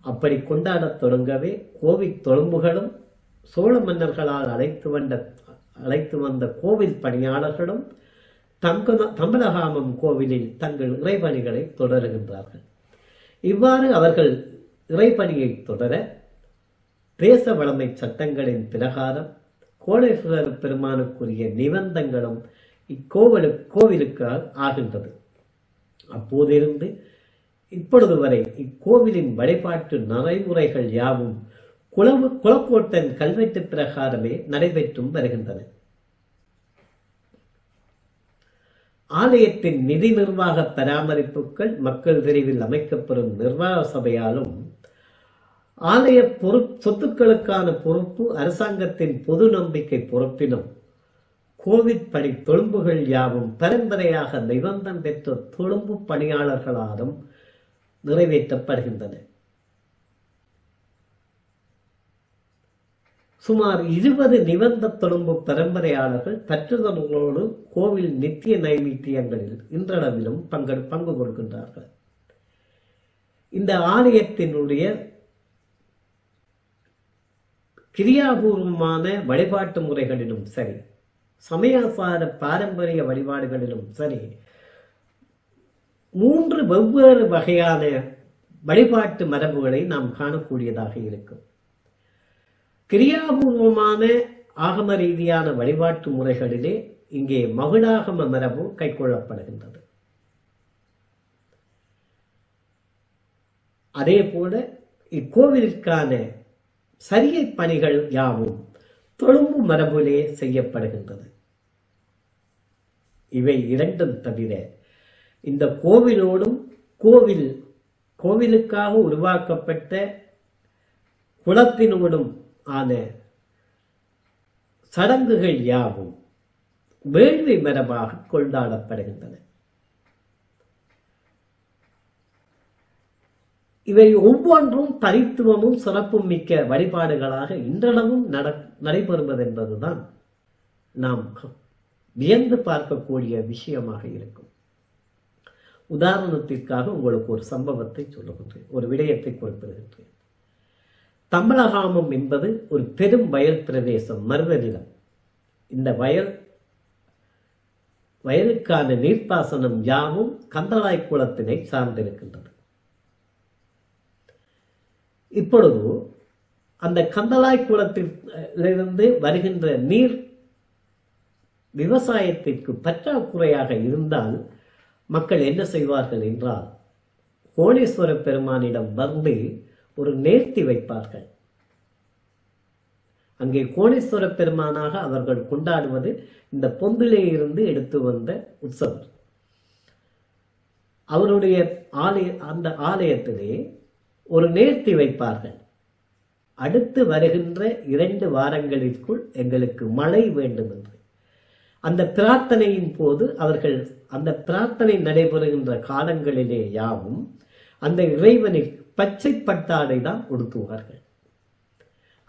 Speaker 2: அப்படி கொண்டாடத் தொடங்கவே கோவில் தொழும்புகளும் சோழ மன்னர்களால் அழைத்து வந்த கோவில் பணியாளர்களும் தம்பலகாமம் கோவிலில் தங்கள் இறைபணிகளை தொடருகின்றார்கள். இவ்வாறு அவர்கள் இறைபணியை தொடர தேச வளமை சட்டங்களின் பிரகாரம் கோடீஸ்வர பெருமானுக்குரிய நிபந்தங்களும் கோவிலுக்கு ஆகின்றது. அப்போதிருந்து இப்பொழுது வரை இக்கோவிலின் வழிபாட்டு நடைமுறைகள் யாவும் குளக்கோட்டன் கல்வெட்டு பிரகாரமே நடைபெற்றும் வருகின்றன. ஆலயத்தின் நிதி நிர்வாக பராமரிப்புகள் மக்கள் பிரிவில் அமைக்கப்பெறும் நிர்வாக சபையாலும் ஆலய சொத்துக்களுக்கான பொறுப்பு அரசாங்கத்தின் பொது நம்பிக்கை பொறுப்பினும் கோவிட் பணி தொழும்புகள் யாவும் பரம்பரையாக நிபந்தம் பெற்ற தொழும்பு பணியாளர்களாலும் நிறைவேற்றப்படுகின்றன. சுமார் 20 நிபந்த தொழும்பு பரம்பரையாளர்கள் பற்றுதல்களோடு கோவில் நித்திய நைவேத்தியங்களில் இன்றளவிலும் பங்கு கொள்கின்றார்கள். இந்த ஆலயத்தினுடைய கிரியாபூர்வமான வழிபாட்டு முறைகளிலும் சரி, சமயாசார பாரம்பரிய வழிபாடுகளிலும் சரி, 3 வெவ்வேறு வகையான வழிபாட்டு மரபுகளை நாம் காணக்கூடியதாக இருக்கும். கிரியாபூர்வமான ஆகம ரீதியான வழிபாட்டு முறைகளிலே இங்கே மகுடாகம மரபு கைக்கொள்ளப்படுகின்றது. அதே போல இக்கோவிலுக்கான சரியை பணிகள் யாவும் தொழும்பு மரபிலே செய்யப்படுகின்றது. இவை இரண்டும் தவிர இந்த கோவிலோடும் கோவிலுக்காக உருவாக்கப்பட்ட குளத்தினோடும் ஆன சடங்குகள் யாவும் வேள்வி மரபாக கொண்டாடப்படுகின்றன. இவை ஒவ்வொன்றும் தனித்துவமும் சிறப்பும் மிக்க வழிபாடுகளாக இன்றளவும் நடைபெறுவது என்பதுதான் நாம் வியந்து பார்க்கக்கூடிய விஷயமாக இருக்கும். உதாரணத்திற்காக உங்களுக்கு ஒரு சம்பவத்தை சொல்லுகின்றேன், ஒரு விடயத்தை குறிப்பிடுகின்றேன். தம்பலகாமம் என்பது ஒரு பெரும் வயல் பிரதேசம், மருத நிலம். இந்த வயலுக்கான நீர்ப்பாசனம் யாவும் கந்தளாய் குளத்தினை சார்ந்திருக்கின்றது. இப்பொழுது அந்த கந்தளாய் குளத்திலிருந்து வருகின்ற நீர் விவசாயத்திற்கு பற்றாக்குறையாக இருந்தால் மக்கள் என்ன செய்வார்கள் என்றால், கோணேஸ்வர பெருமானிடம் வந்து ஒரு நேர்த்தி வைப்பார்கள். அங்கே கோணேஸ்வர பெருமானாக அவர்கள் கொண்டாடுவது இந்த பொந்திலே இருந்து எடுத்து வந்த உற்சவர். அவருடைய அந்த ஆலயத்திலே ஒரு நேர்த்தி வைப்பார்கள். அடுத்து வருகின்ற 2 வாரங்களிற்குள் எங்களுக்கு மழை வேண்டும் என்று. அந்த பிரார்த்தனையின் போது அவர்கள் அந்த பிரார்த்தனை நடைபெறுகின்ற காலங்களிலே யாவும் அந்த இறைவனிற்கு பச்சை பட்டாடை தான் உடுத்துவார்கள்.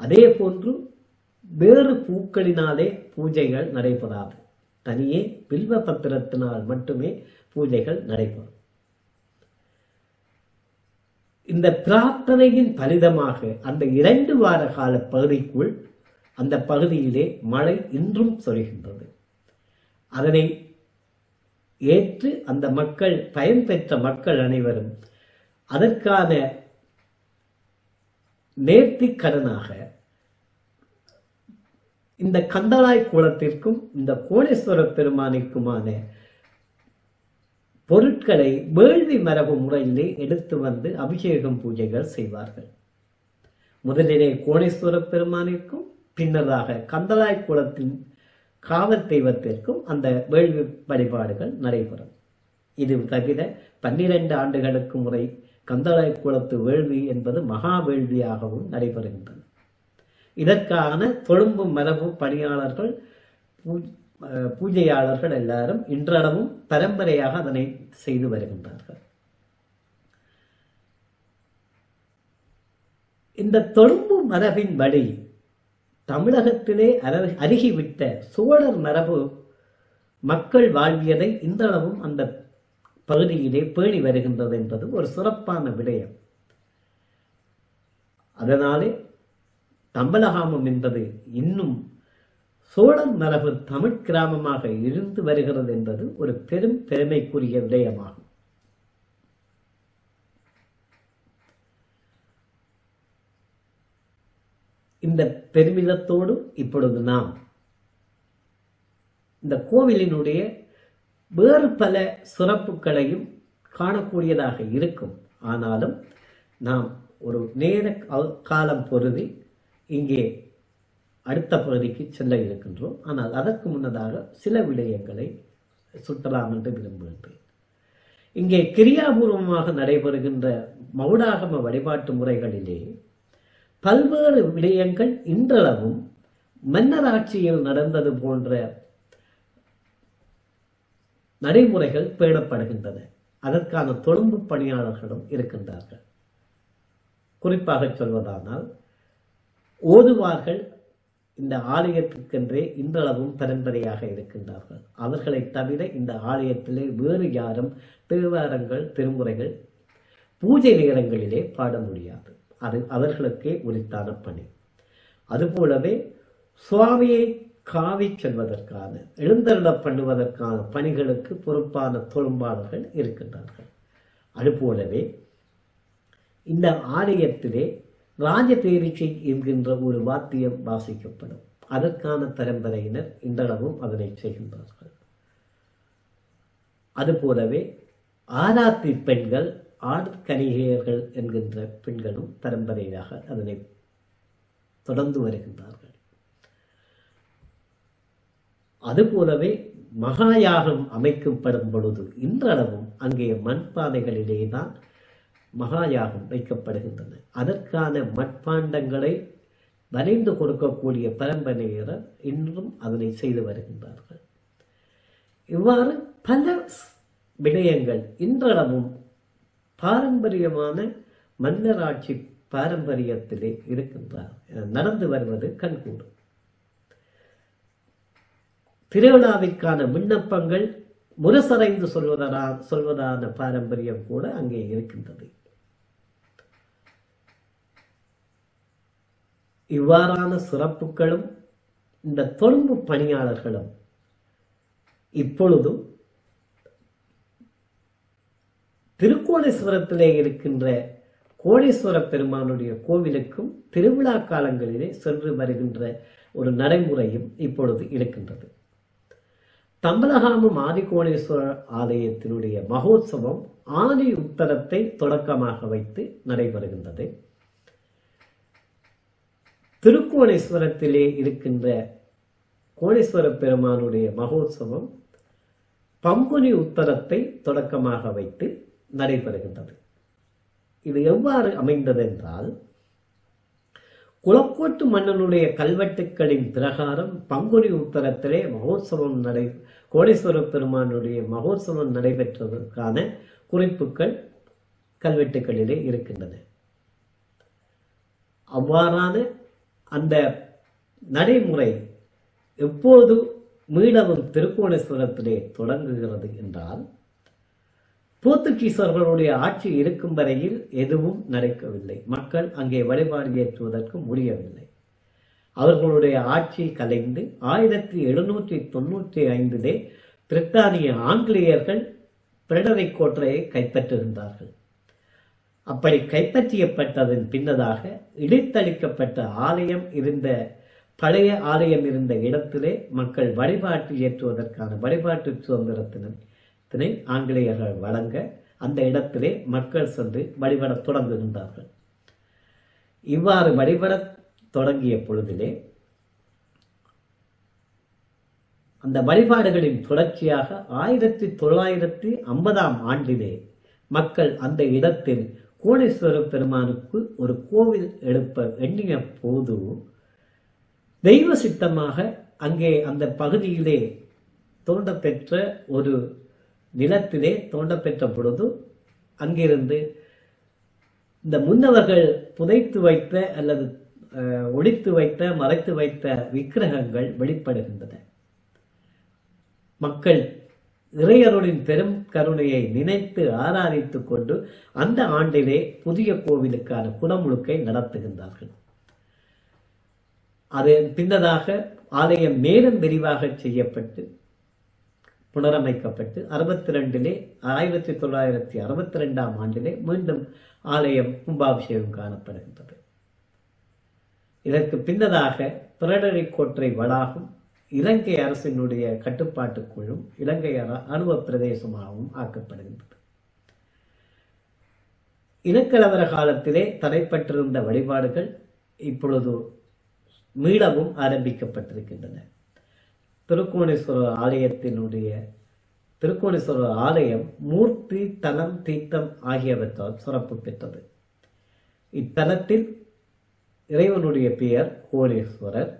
Speaker 2: அதே போன்று வேறு பூக்களினாலே பூஜைகள் நடைபெறாது. தனியே பில்வ பத்திரத்தினால் மட்டுமே பூஜைகள் நடைபெறும். இந்த பிரார்த்தனையின் பலிதமாக அந்த 2 வார கால பகுதிக்குள் அந்த பகுதியிலே மழை இன்றும் சொரிகின்றது. அதனை ஏற்று அந்த மக்கள், பயன்பெற்ற மக்கள் அனைவரும் அதற்கான நேர்த்திக்கடனாக இந்த கந்தளாய் குளத்திற்கும் இந்த கோணேஸ்வர பெருமானிற்குமான பொருட்களை வேள்வி மரபு முறையிலே எடுத்து வந்து அபிஷேகம் பூஜைகள் செய்வார்கள். முதலிலே கோணேஸ்வர பெருமானிற்கும் பின்னதாக கந்தளாய் குளத்தின் காவல் தெய்வத்திற்கும் அந்த வேள்வி வழிபாடுகள் நடைபெறும். இது தவிர 12 ஆண்டுகளுக்கு முறை கந்தளாய் குளத்து வேள்வி என்பது மகா வேள்வியாகவும் நடைபெறுகின்றது. இதற்கான தொழும்பு மரபு பணியாளர்கள் பூஜையாளர்கள் எல்லாரும் இன்றளவும் பரம்பரையாக அதனை செய்து வருகின்றார்கள். இந்த தொழும்பு மரபின் வழி தமிழகத்திலே அருகிவிட்ட சோழர் மரபு மக்கள் வாழ்வியதை இன்றளவும் அந்த பகுதியிலே பேணி வருகின்றது என்பது ஒரு சிறப்பான விடயம். அதனாலே தம்பலகாமம் என்பது இன்னும் சோழர் மரபு தமிழ் கிராமமாக இருந்து வருகிறது என்பது ஒரு பெரும் பெருமைக்குரிய விடயமாகும். இந்த பெருமிதத்தோடு இப்பொழுது நாம் இந்த கோவிலினுடைய வேறு பல சிறப்புகளையும் காணக்கூடியதாக இருக்கும். ஆனாலும் நாம் ஒரு நேர காலம் பொருதி இங்கே அடுத்த பகுதிக்கு செல்ல இருக்கின்றோம். ஆனால் அதற்கு முன்னதாக சில விடயங்களை சுட்டலாம் என்று விரும்புகின்றேன். இங்கே கிரியாபூர்வமாக நடைபெறுகின்ற மௌடாகம வழிபாட்டு முறைகளிலே பல்வேறு விடயங்கள் இன்றளவும் மன்னராட்சியில் நடந்தது போன்ற நடைமுறைகள் பேணப்படுகின்றன. அதற்கான தொழும்பு பணியாளர்களும் இருக்கின்றார்கள். குறிப்பாக சொல்வதானால் ஓதுவார்கள் இந்த ஆலயத்துக்கென்றே இன்றளவும் பரம்பரையாக இருக்கின்றார்கள். அவர்களை தவிர இந்த ஆலயத்திலே வேறு யாரும் தேவாரங்கள் திருமுறைகள் பூஜை நேரங்களிலே பாட முடியாது. அது அவர்களுக்கே உரித்தான பணி. அதுபோலவே சுவாமியை காவி செல்வதற்கான எழுந்தருள பண்ணுவதற்கான பணிகளுக்கு பொறுப்பான தொழும்பாளர்கள் இருக்கின்றார்கள். அதுபோலவே இந்த ஆலயத்திலே ராஜதேரிக்கை என்கின்ற ஒரு வாத்தியம் வாசிக்கப்படும். அதற்கான பரம்பரையினர் இன்றளவும் அதனை செய்கின்றார்கள். அதுபோலவே ஆராத்தி பெண்கள் ஆட்கணிகையர்கள் என்கின்ற பெண்களும் பரம்பரையாக அதனை தொடர்ந்து வருகின்றார்கள். அதுபோலவே மகாயாகம் அமைக்கப்படும் பொழுது இன்றளவும் அங்கே மண்பானைகளிலே தான் மகாயாகம் வைக்கப்படுகின்றன. அதற்கான மட்பாண்டங்களை வரைந்து கொடுக்கக்கூடிய பரம்பரையினர் இன்றும் அதனை செய்து வருகின்றார்கள். இவ்வாறு பல விடயங்கள் இன்றளவும் பாரம்பரியமான மன்னராட்சி பாரம்பரியத்திலே இருக்கின்றார் நடந்து வருவது கண்கூடும். திருவிழாவிற்கான விண்ணப்பங்கள் முரசறைந்து சொல்வதான பாரம்பரியம் கூட அங்கே இருக்கின்றது. இவ்வாறான சிறப்புகளும் இந்த தொழும்பு பணியாளர்களும் இப்பொழுதும் திருக்கோணேஸ்வரத்திலே இருக்கின்ற கோணேஸ்வர பெருமானுடைய கோவிலுக்கும் திருவிழா காலங்களிலே சென்று வருகின்ற ஒரு நடைமுறையும் இப்பொழுது இருக்கின்றது. தம்பலகாமம் ஆதிகோணேஸ்வரர் ஆலயத்தினுடைய மகோத்சவம் ஆதி உத்தரத்தை தொடக்கமாக வைத்து நடைபெறுகின்றது. திருக்கோணேஸ்வரத்திலே இருக்கின்ற கோணேஸ்வர பெருமானுடைய மகோத்சவம் பங்குனி உத்தரத்தை தொடக்கமாக வைத்து நடைபெறுகின்றது. இது எவ்வாறு அமைந்தது என்றால், குளக்கோட்டு மன்னனுடைய கல்வெட்டுக்களின் பிரகாரம் பங்குனி உத்தரத்திலே மகோத்சவம் கோணேஸ்வர பெருமானுடைய மகோத்சவம் நடைபெற்றதற்கான குறிப்புகள் கல்வெட்டுக்களிலே இருக்கின்றன. அவ்வாறான அந்த நடைமுறை எப்போது மீளவும் திருக்கோணேஸ்வரத்திலே தொடங்குகிறது என்றால், போர்த்துகீசர்களுடைய ஆட்சி இருக்கும் வரையில் எதுவும் நடக்கவில்லை. மக்கள் அங்கே வழிபாடு ஏற்றுவதற்கு முடியவில்லை. அவர்களுடைய ஆட்சி கலைந்து 1795 பிரித்தானிய ஆங்கிலேயர்கள் பிரெடரிக் கோட்டையை கைப்பற்றுகின்றார்கள். அப்படி கைப்பற்றியப்பட்டதன் பின்னதாக இடித்தளிக்கப்பட்ட ஆலயம் இருந்த பழைய ஆலயம் இருந்த இடத்திலே மக்கள் வழிபாட்டு ஏற்றுவதற்கான வழிபாட்டு சுதந்திரத்தினை ஆங்கிலேயர்கள் வழங்க அந்த இடத்திலே மக்கள் சென்று வழிபட தொடங்குகின்றார்கள். இவ்வாறு வழிபட தொடங்கிய பொழுதிலே அந்த வழிபாடுகளின் தொடர்ச்சியாக 1950ஆம் ஆண்டிலே மக்கள் அந்த இடத்தில் கோணேஸ்வர பெருமானுக்கு ஒரு கோவில் எழுப்ப எண்ணிய போது தெய்வ சித்தமாக அங்கே அந்த பகுதியிலே தோண்டப்பெற்ற ஒரு நிலத்திலே தோண்டப்பெற்ற பொழுது அங்கிருந்து இந்த முன்னவர்கள் புதைத்து வைத்த அல்லது ஒழித்து வைத்த மறைத்து வைத்த விக்கிரகங்கள் வெளிப்படுகின்றன. மக்கள் இறையருளின் பெரும் கருணையை நினைத்து ஆராதித்துக் கொண்டு அந்த ஆண்டிலே புதிய கோவிலுக்கான குடமுழுக்கை நடத்துகின்றார்கள். அது பின்னதாக ஆலயம் மேலும் விரிவாக செய்யப்பட்டு புனரமைக்கப்பட்டு 1962ஆம் ஆண்டிலே மீண்டும் ஆலயம் கும்பாபிஷேகம் காணப்படுகின்றது. இதற்கு பின்னதாக பிரடரிக்கோட்டை வளாகம் இலங்கை அரசினுடைய கட்டுப்பாட்டுக்குள்ளும் இலங்கை அணுவ பிரதேசமாகவும் ஆக்கப்படுகின்றது. இனக்கலவர காலத்திலே தடைப்பட்டிருந்த வழிபாடுகள் இப்பொழுது மீளவும் ஆரம்பிக்கப்பட்டிருக்கின்றன. திருக்கோணேஸ்வரர் ஆலயம் மூர்த்தி தலம் தீர்த்தம் ஆகியவற்றால் சிறப்பு பெற்றது. இத்தலத்தில் இறைவனுடைய பெயர் கோணேஸ்வரர்,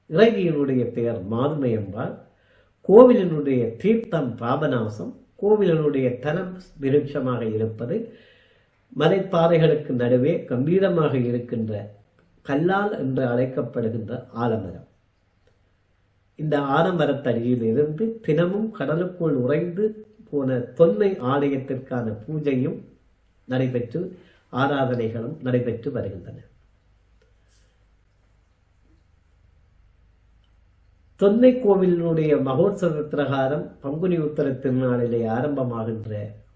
Speaker 2: இறைவியினுடைய பெயர் மாதுமையம்பாள், கோவிலினுடைய தீர்த்தம் பாபநாசம், கோவிலினுடைய தலம் விருட்சமாக இருப்பது மலைப்பாறைகளுக்கு நடுவே கம்பீரமாக இருக்கின்ற கல்லால் என்று அழைக்கப்படுகின்ற ஆலமரம். இந்த ஆலமரத்தடியில் இருந்து தினமும் கடலுக்குள் உறைந்து போன தொன்மை ஆலயத்திற்கான பூஜையும் நடைபெற்று ஆராதனைகளும் நடைபெற்று வருகின்றன. தொன்மை கோவிலினுடைய மகோத்சவ பிரகாரம் பங்குனி உத்தர திருநாளிலே ஆரம்பமாகின்ற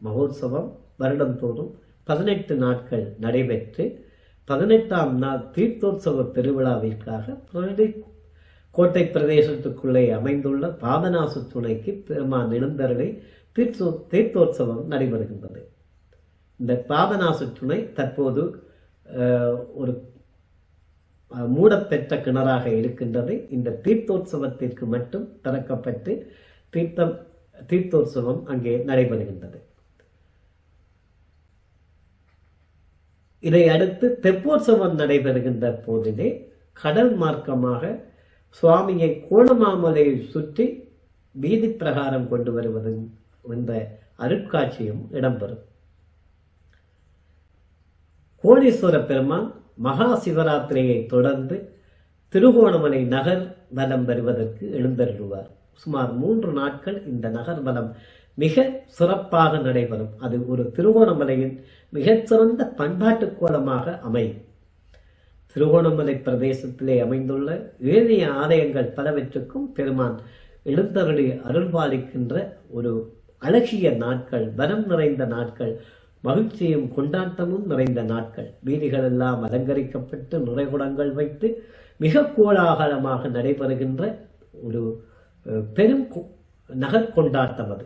Speaker 2: மகோத்சவம் வருடந்தோறும் 18 நாட்கள் நடைபெற்று 18ஆம் நாள் தீர்த்தோற்சவ பெருவிழாவிற்காக கோட்டை பிரதேசத்துக்குள்ளே அமைந்துள்ள பாபநாச துணைக்கு பெருமான் எழுந்தருளை தீர்த்தோற்சவம் நடைபெறுகின்றது. இந்த பாபநாச துணை தற்போது ஒரு மூடப்பெற்ற கிணறாக இருக்கின்றது. இந்த தீர்த்தோற்சவத்திற்கு மட்டும் திறக்கப்பட்டு தீர்த்தோற்சவம் அங்கே நடைபெறுகின்றது. இதை அடுத்து தெப்போற்சவம் நடைபெறுகின்ற போதிலே கடல் மார்க்கமாக சுவாமியை கோணமாமலையை சுற்றி வீதி பிரகாரம் கொண்டு வருவது என்ற அருட்காட்சியும் இடம்பெறும். கோணேஸ்வர பெருமான் மகா சிவராத்திரியை தொடர்ந்து திருகோணமலை நகர் வலம் வருவதற்கு எழுந்தருள்வார். சுமார் 3 நாட்கள் இந்த நகர் வலம் மிக சிறப்பாக நடைபெறும். அது ஒரு திருகோணமலையின் மிகச்சிறந்த பண்பாட்டு கோலமாக அமையும். திருகோணமலை பிரதேசத்திலே அமைந்துள்ள ஏனைய ஆலயங்கள் பலவற்றுக்கும் பெருமான் எழுந்தருளி அருள்பாலிக்கின்ற ஒரு அழகிய நாட்கள், வரம் நிறைந்த நாட்கள், மகிழ்ச்சியும் கொண்டாட்டமும் நிறைந்த நாட்கள். வீதிகள் எல்லாம் அலங்கரிக்கப்பட்டு நிறைகுடங்கள் வைத்து மிக கோலாகலமாக நடைபெறுகின்ற ஒரு பெரும் நகர் கொண்டாட்டம் அது.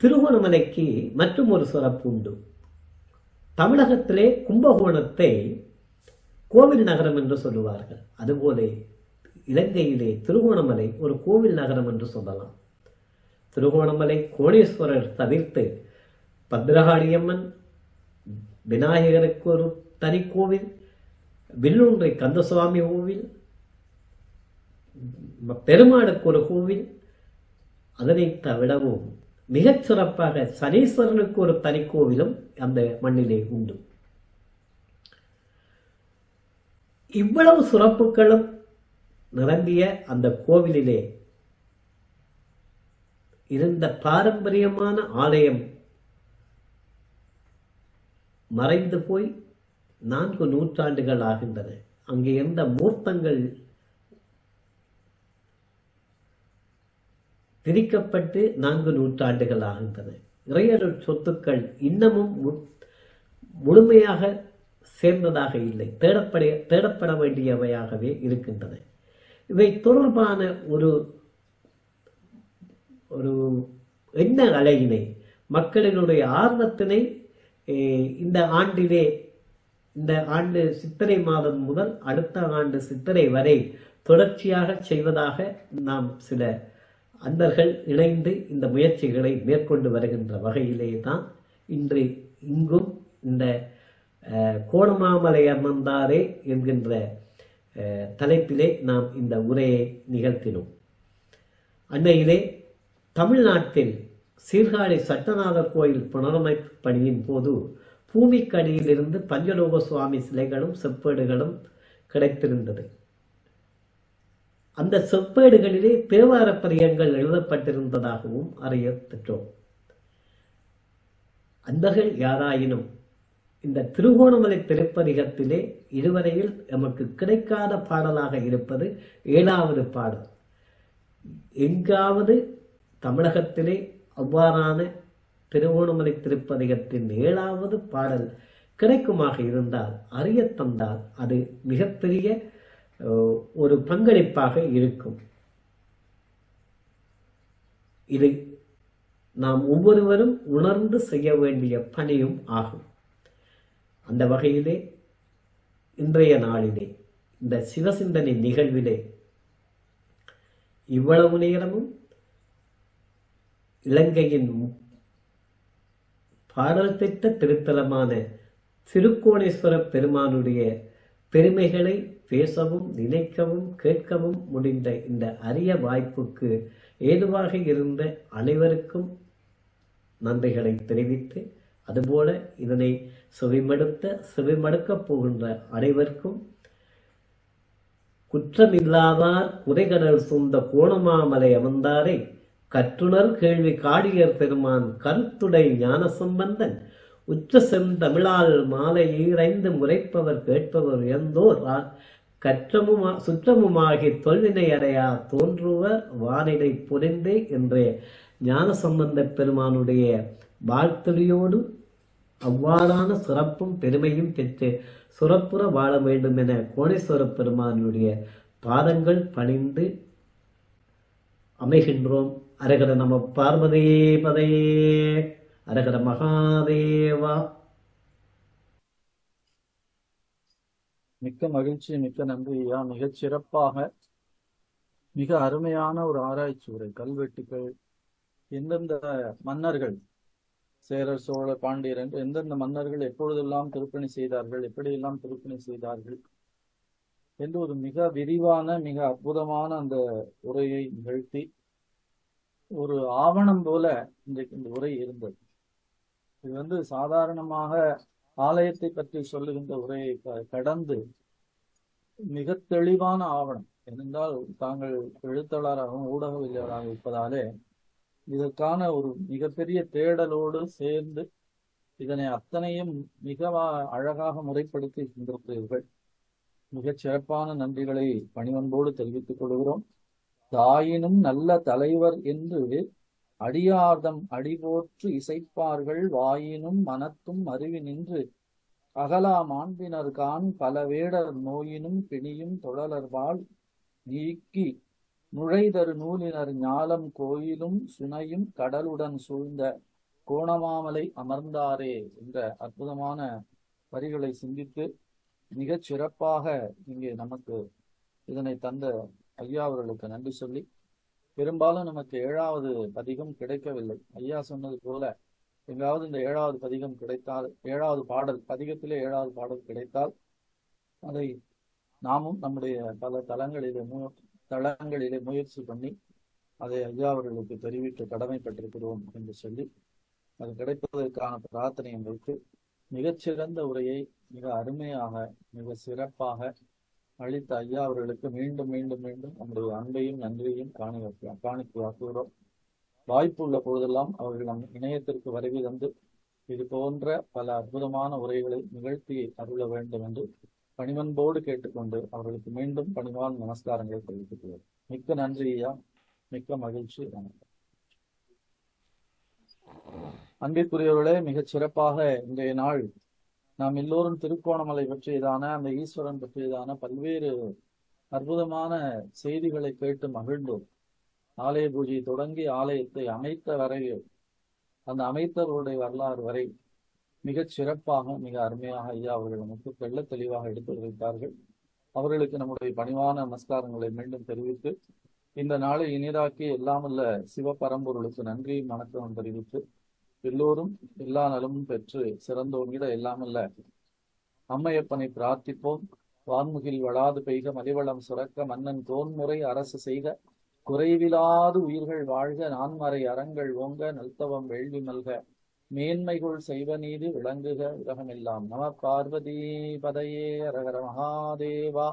Speaker 2: திருகோணமலைக்கு மற்றும் ஒரு சிறப்பு உண்டு. தமிழகத்திலே கும்பகோணத்தை கோவில் நகரம் என்று சொல்லுவார்கள். அதுபோல இலங்கையிலே திருகோணமலை ஒரு கோவில் நகரம் என்று சொல்லலாம். திருகோணமலை கோணேஸ்வரர் தவிர்த்து பத்ரகாளியம்மன், விநாயகருக்கு ஒரு தனி கோவில், வில்லுன்றை கந்தசுவாமி கோவில், பெருமாளுக்கு ஒரு கோவில், அதனை தவிரவும் மிகச் சிறப்பாக சனீஸ்வரனுக்கு ஒரு தனி கோவிலும் அந்த மண்ணிலே உண்டு. இவ்வளவு சிறப்புகளும் நிரம்பிய அந்த கோவிலிலே இருந்த பாரம்பரியமான ஆலயம் மறைந்து போய் 4 நூற்றாண்டுகள் ஆகின்றன. அங்கே இருந்த மூர்த்தங்கள் பிரிக்கப்பட்டு 4 நூற்றாண்டுகள் ஆகின்றன. இறையருள் சொத்துக்கள் இன்னமும் முழுமையாக சேர்ந்ததாக இல்லை, தேடப்பட வேண்டியவையாகவே இருக்கின்றன. இவை தொடர்பான ஒரு எண்ண அலையினை, மக்களினுடைய ஆர்வத்தினை இந்த ஆண்டு சித்திரை மாதம் முதல் அடுத்த ஆண்டு சித்திரை வரை தொடர்ச்சியாக செய்வதாக நாம் சில அன்பர்கள் இணைந்து இந்த முயற்சிகளை மேற்கொண்டு வருகின்ற வகையிலே தான் இன்று இங்கும் இந்த கோணமாமலை அமர்ந்தாரே என்கின்ற தலைப்பிலே நாம் இந்த உரையை நிகழ்த்தினோம். அண்மையிலே தமிழ்நாட்டில் சீர்காழி சட்டநாதர் கோயில் புனரமைப்பு பணியின் போது பூமிக்கடியிலிருந்து பஞ்சலோக சுவாமி சிலைகளும் செப்பேடுகளும் கிடைத்திருந்தது. அந்த செப்பேடுகளிலே தேவார பதிகங்கள் எழுதப்பட்டிருந்ததாகவும் அறிய பெற்றோம். அன்பர்கள் யாராயினும் இந்த திருகோணமலை திருப்பதிகத்திலே இதுவரையில் நமக்கு கிடைக்காத பாடலாக இருப்பது 7வது பாடல். எங்காவது தமிழகத்திலே அவ்வாறான திருகோணமலை திருப்பதிகத்தின் 7வது பாடல் கிடைக்குமாக இருந்தால், அறிய தந்தால் அது மிகப்பெரிய ஒரு பங்களிப்பாக இருக்கும். இது நாம் ஒவ்வொருவரும் உணர்ந்து செய்ய வேண்டிய பணியும் ஆகும். அந்த வகையிலே இன்றைய நாளிலே இந்த சிவசிந்தனை நிகழ்விலே இவ்வளவு நேரமும் இலங்கையின் பாடல் பெற்ற திருத்தலமான திருக்கோணேஸ்வர பெருமானுடைய பெருமைகளை பேசவும் நினைக்கவும் கேட்கவும் முடிந்த இந்த அரிய வாய்ப்புக்கு ஏதுவாக இருந்த அனைவருக்கும் நன்றிகளை தெரிவித்து, அதுபோல இதனை செவிமடுக்கப் போகின்ற அனைவருக்கும் குற்றமில்லாதார் குறைகடல் சூழ்ந்த கோணமாமலை அமர்ந்தாரை கற்றுணர் கேள்வி காடியர் பெருமான் கருத்துடை ஞான சம்பந்தன் உச்ச செந்தமிழால் மாலை ஈரைந்து முறைப்பவர் கேட்பவர் உயர்ந்தோர் சுற்றமுமாகி தொல்வினை அடையா தோன்றுவர் வானிடை புரிந்தே என்ற ஞான சம்பந்த பெருமானுடைய வாழ்த்துறையோடு அவ்வாறான சிறப்பும் பெருமையும் பெற்று சுரப்புற வாழ வேண்டும் என கோணேஸ்வர பெருமானுடைய பாதங்கள் பணிந்து அமைகின்றோம். அரகர நம பார்வதியே பதையே, அரகர மகாதேவா.
Speaker 1: மிக்க மகிழ்ச்சி, மிக்க நன்றி ஐயா. மிகச் சிறப்பாக மிக அருமையான ஒரு ஆராய்ச்சி உரை. கல்வெட்டுக்கள் எந்தெந்த மன்னர்கள், சேரர் சோழ பாண்டியர் என்று எந்தெந்த மன்னர்கள் எப்பொழுதெல்லாம் திருப்பணி செய்தார்கள், எப்படியெல்லாம் திருப்பணி செய்தார்கள் என்று ஒரு மிக விரிவான மிக அற்புதமான அந்த உரையை நிகழ்த்தி ஒரு ஆவணம் போல இன்றைக்கு இந்த உரை இருந்தது. இது சாதாரணமாக ஆலயத்தை பற்றி சொல்லுகின்ற உரையை கடந்து மிக தெளிவான ஆவணம். ஏனென்றால் தாங்கள் எழுத்தாளராகவும் ஊடகவியலாளராக இருப்பதாலே இதற்கான ஒரு மிகப்பெரிய தேடலோடு சேர்ந்து இதனை அத்தனையும் மிக அழகாக முறைப்படுத்தி கொண்டிருக்கிறீர்கள். மிகச் சிறப்பான நன்றிகளை பணிவன்போடு தெரிவித்துக் கொள்கிறோம். தாயினும் நல்ல தலைவர் என்று அடியார்தம் அடிபோற்று இசைப்பார்கள் வாயினும் மனத்தும் அருவி நின்று அகலா மாண்பினர்கான் பல வேடர் நோயினும் பிணியும் தொழலர்வாள் நீக்கி நுழைதரு நூலினர் ஞாலம் கோயிலும் சுனையும் கடலுடன் சூழ்ந்த கோணமாமலை அமர்ந்தாரே என்ற அற்புதமான வரிகளை சிந்தித்து மிகச் சிறப்பாக இங்கே நமக்கு இதனை தந்த ஐயா அவர்களுக்கு நன்றி சொல்லி, பெரும்பாலும் நமக்கு 7வது பதிகம் கிடைக்கவில்லை. ஐயா சொன்னது போல எங்காவது இந்த 7வது பதிகம் கிடைத்தால், 7வது பாடல் பதிகத்திலே 7வது பாடல் கிடைத்தால் அதை நாமும் நம்முடைய பல தளங்களிலே முயற்சி பண்ணி அதை ஐயா அவர்களுக்கு தெரிவிக்க கடமைப்பட்டிருக்கிறோம் என்று சொல்லி அது கிடைப்பதற்கான பிரார்த்தனையை வைத்து மிகச்சிறந்த உரையை மிக அருமையாக மிக சிறப்பாக அளித்த ஐயா அவர்களுக்கு மீண்டும் மீண்டும் மீண்டும் நம்முடைய அன்பையும் நன்றியையும் காணிக்கையாக்குகிறோம். வாய்ப்புள்ள பொழுதெல்லாம் அவர்கள் நம் இணையத்திற்கு வருகை தந்து இது போன்ற பல அற்புதமான உரைகளை நிகழ்த்தி அருள வேண்டும் என்று பணிவன்போடு கேட்டுக்கொண்டு அவர்களுக்கு மீண்டும் பணிவான நமஸ்காரங்களை தெரிவித்துக் மிக்க நன்றி ஐயா. மிக்க மகிழ்ச்சி. வணக்கம். அன்பிற்குரியவர்களே, மிகச் சிறப்பாக இன்றைய நாள் நாம் எல்லோரும் திருக்கோணமலை பற்றியதான அந்த ஈஸ்வரன் பற்றியதான பல்வேறு அற்புதமான செய்திகளை கேட்டு மகிழ்ந்தோம். ஆலய பூஜை தொடங்கி ஆலயத்தை அமைத்த வரை, அந்த அமைத்தவருடைய வரலாறு வரை மிகச் சிறப்பாக மிக அருமையாக ஐயா அவர்கள் நமக்கு தெள்ள தெளிவாக எடுத்து வைத்தார்கள். அவர்களுக்கு நம்முடைய பணிவான நமஸ்காரங்களை மீண்டும் தெரிவித்து இந்த நாளை இனிதாக்கி எல்லாமல்ல சிவபரம்பொருளுக்கு நன்றியும் வணக்கம் தெரிவித்து எல்லோரும் எல்லா நலமும் பெற்று சிறந்தோங்கிட எல்லாமல்ல அம்மையப்பனை பிரார்த்திப்போம். வான்முகில் வளாது பெய்க மலிவளம் சுரக்க மன்னன் தோன்முறை அரசு செய்க குறைவிலாது உயிர்கள் வாழ்க நான்மறை அறங்கள் ஓங்க நல்தவம் வேள்வி மல்க மேன்மைகள் செய்வ நீதி விளங்குக உலகமெல்லாம். நம பார்வதி பதையே அரகர மகாதேவா.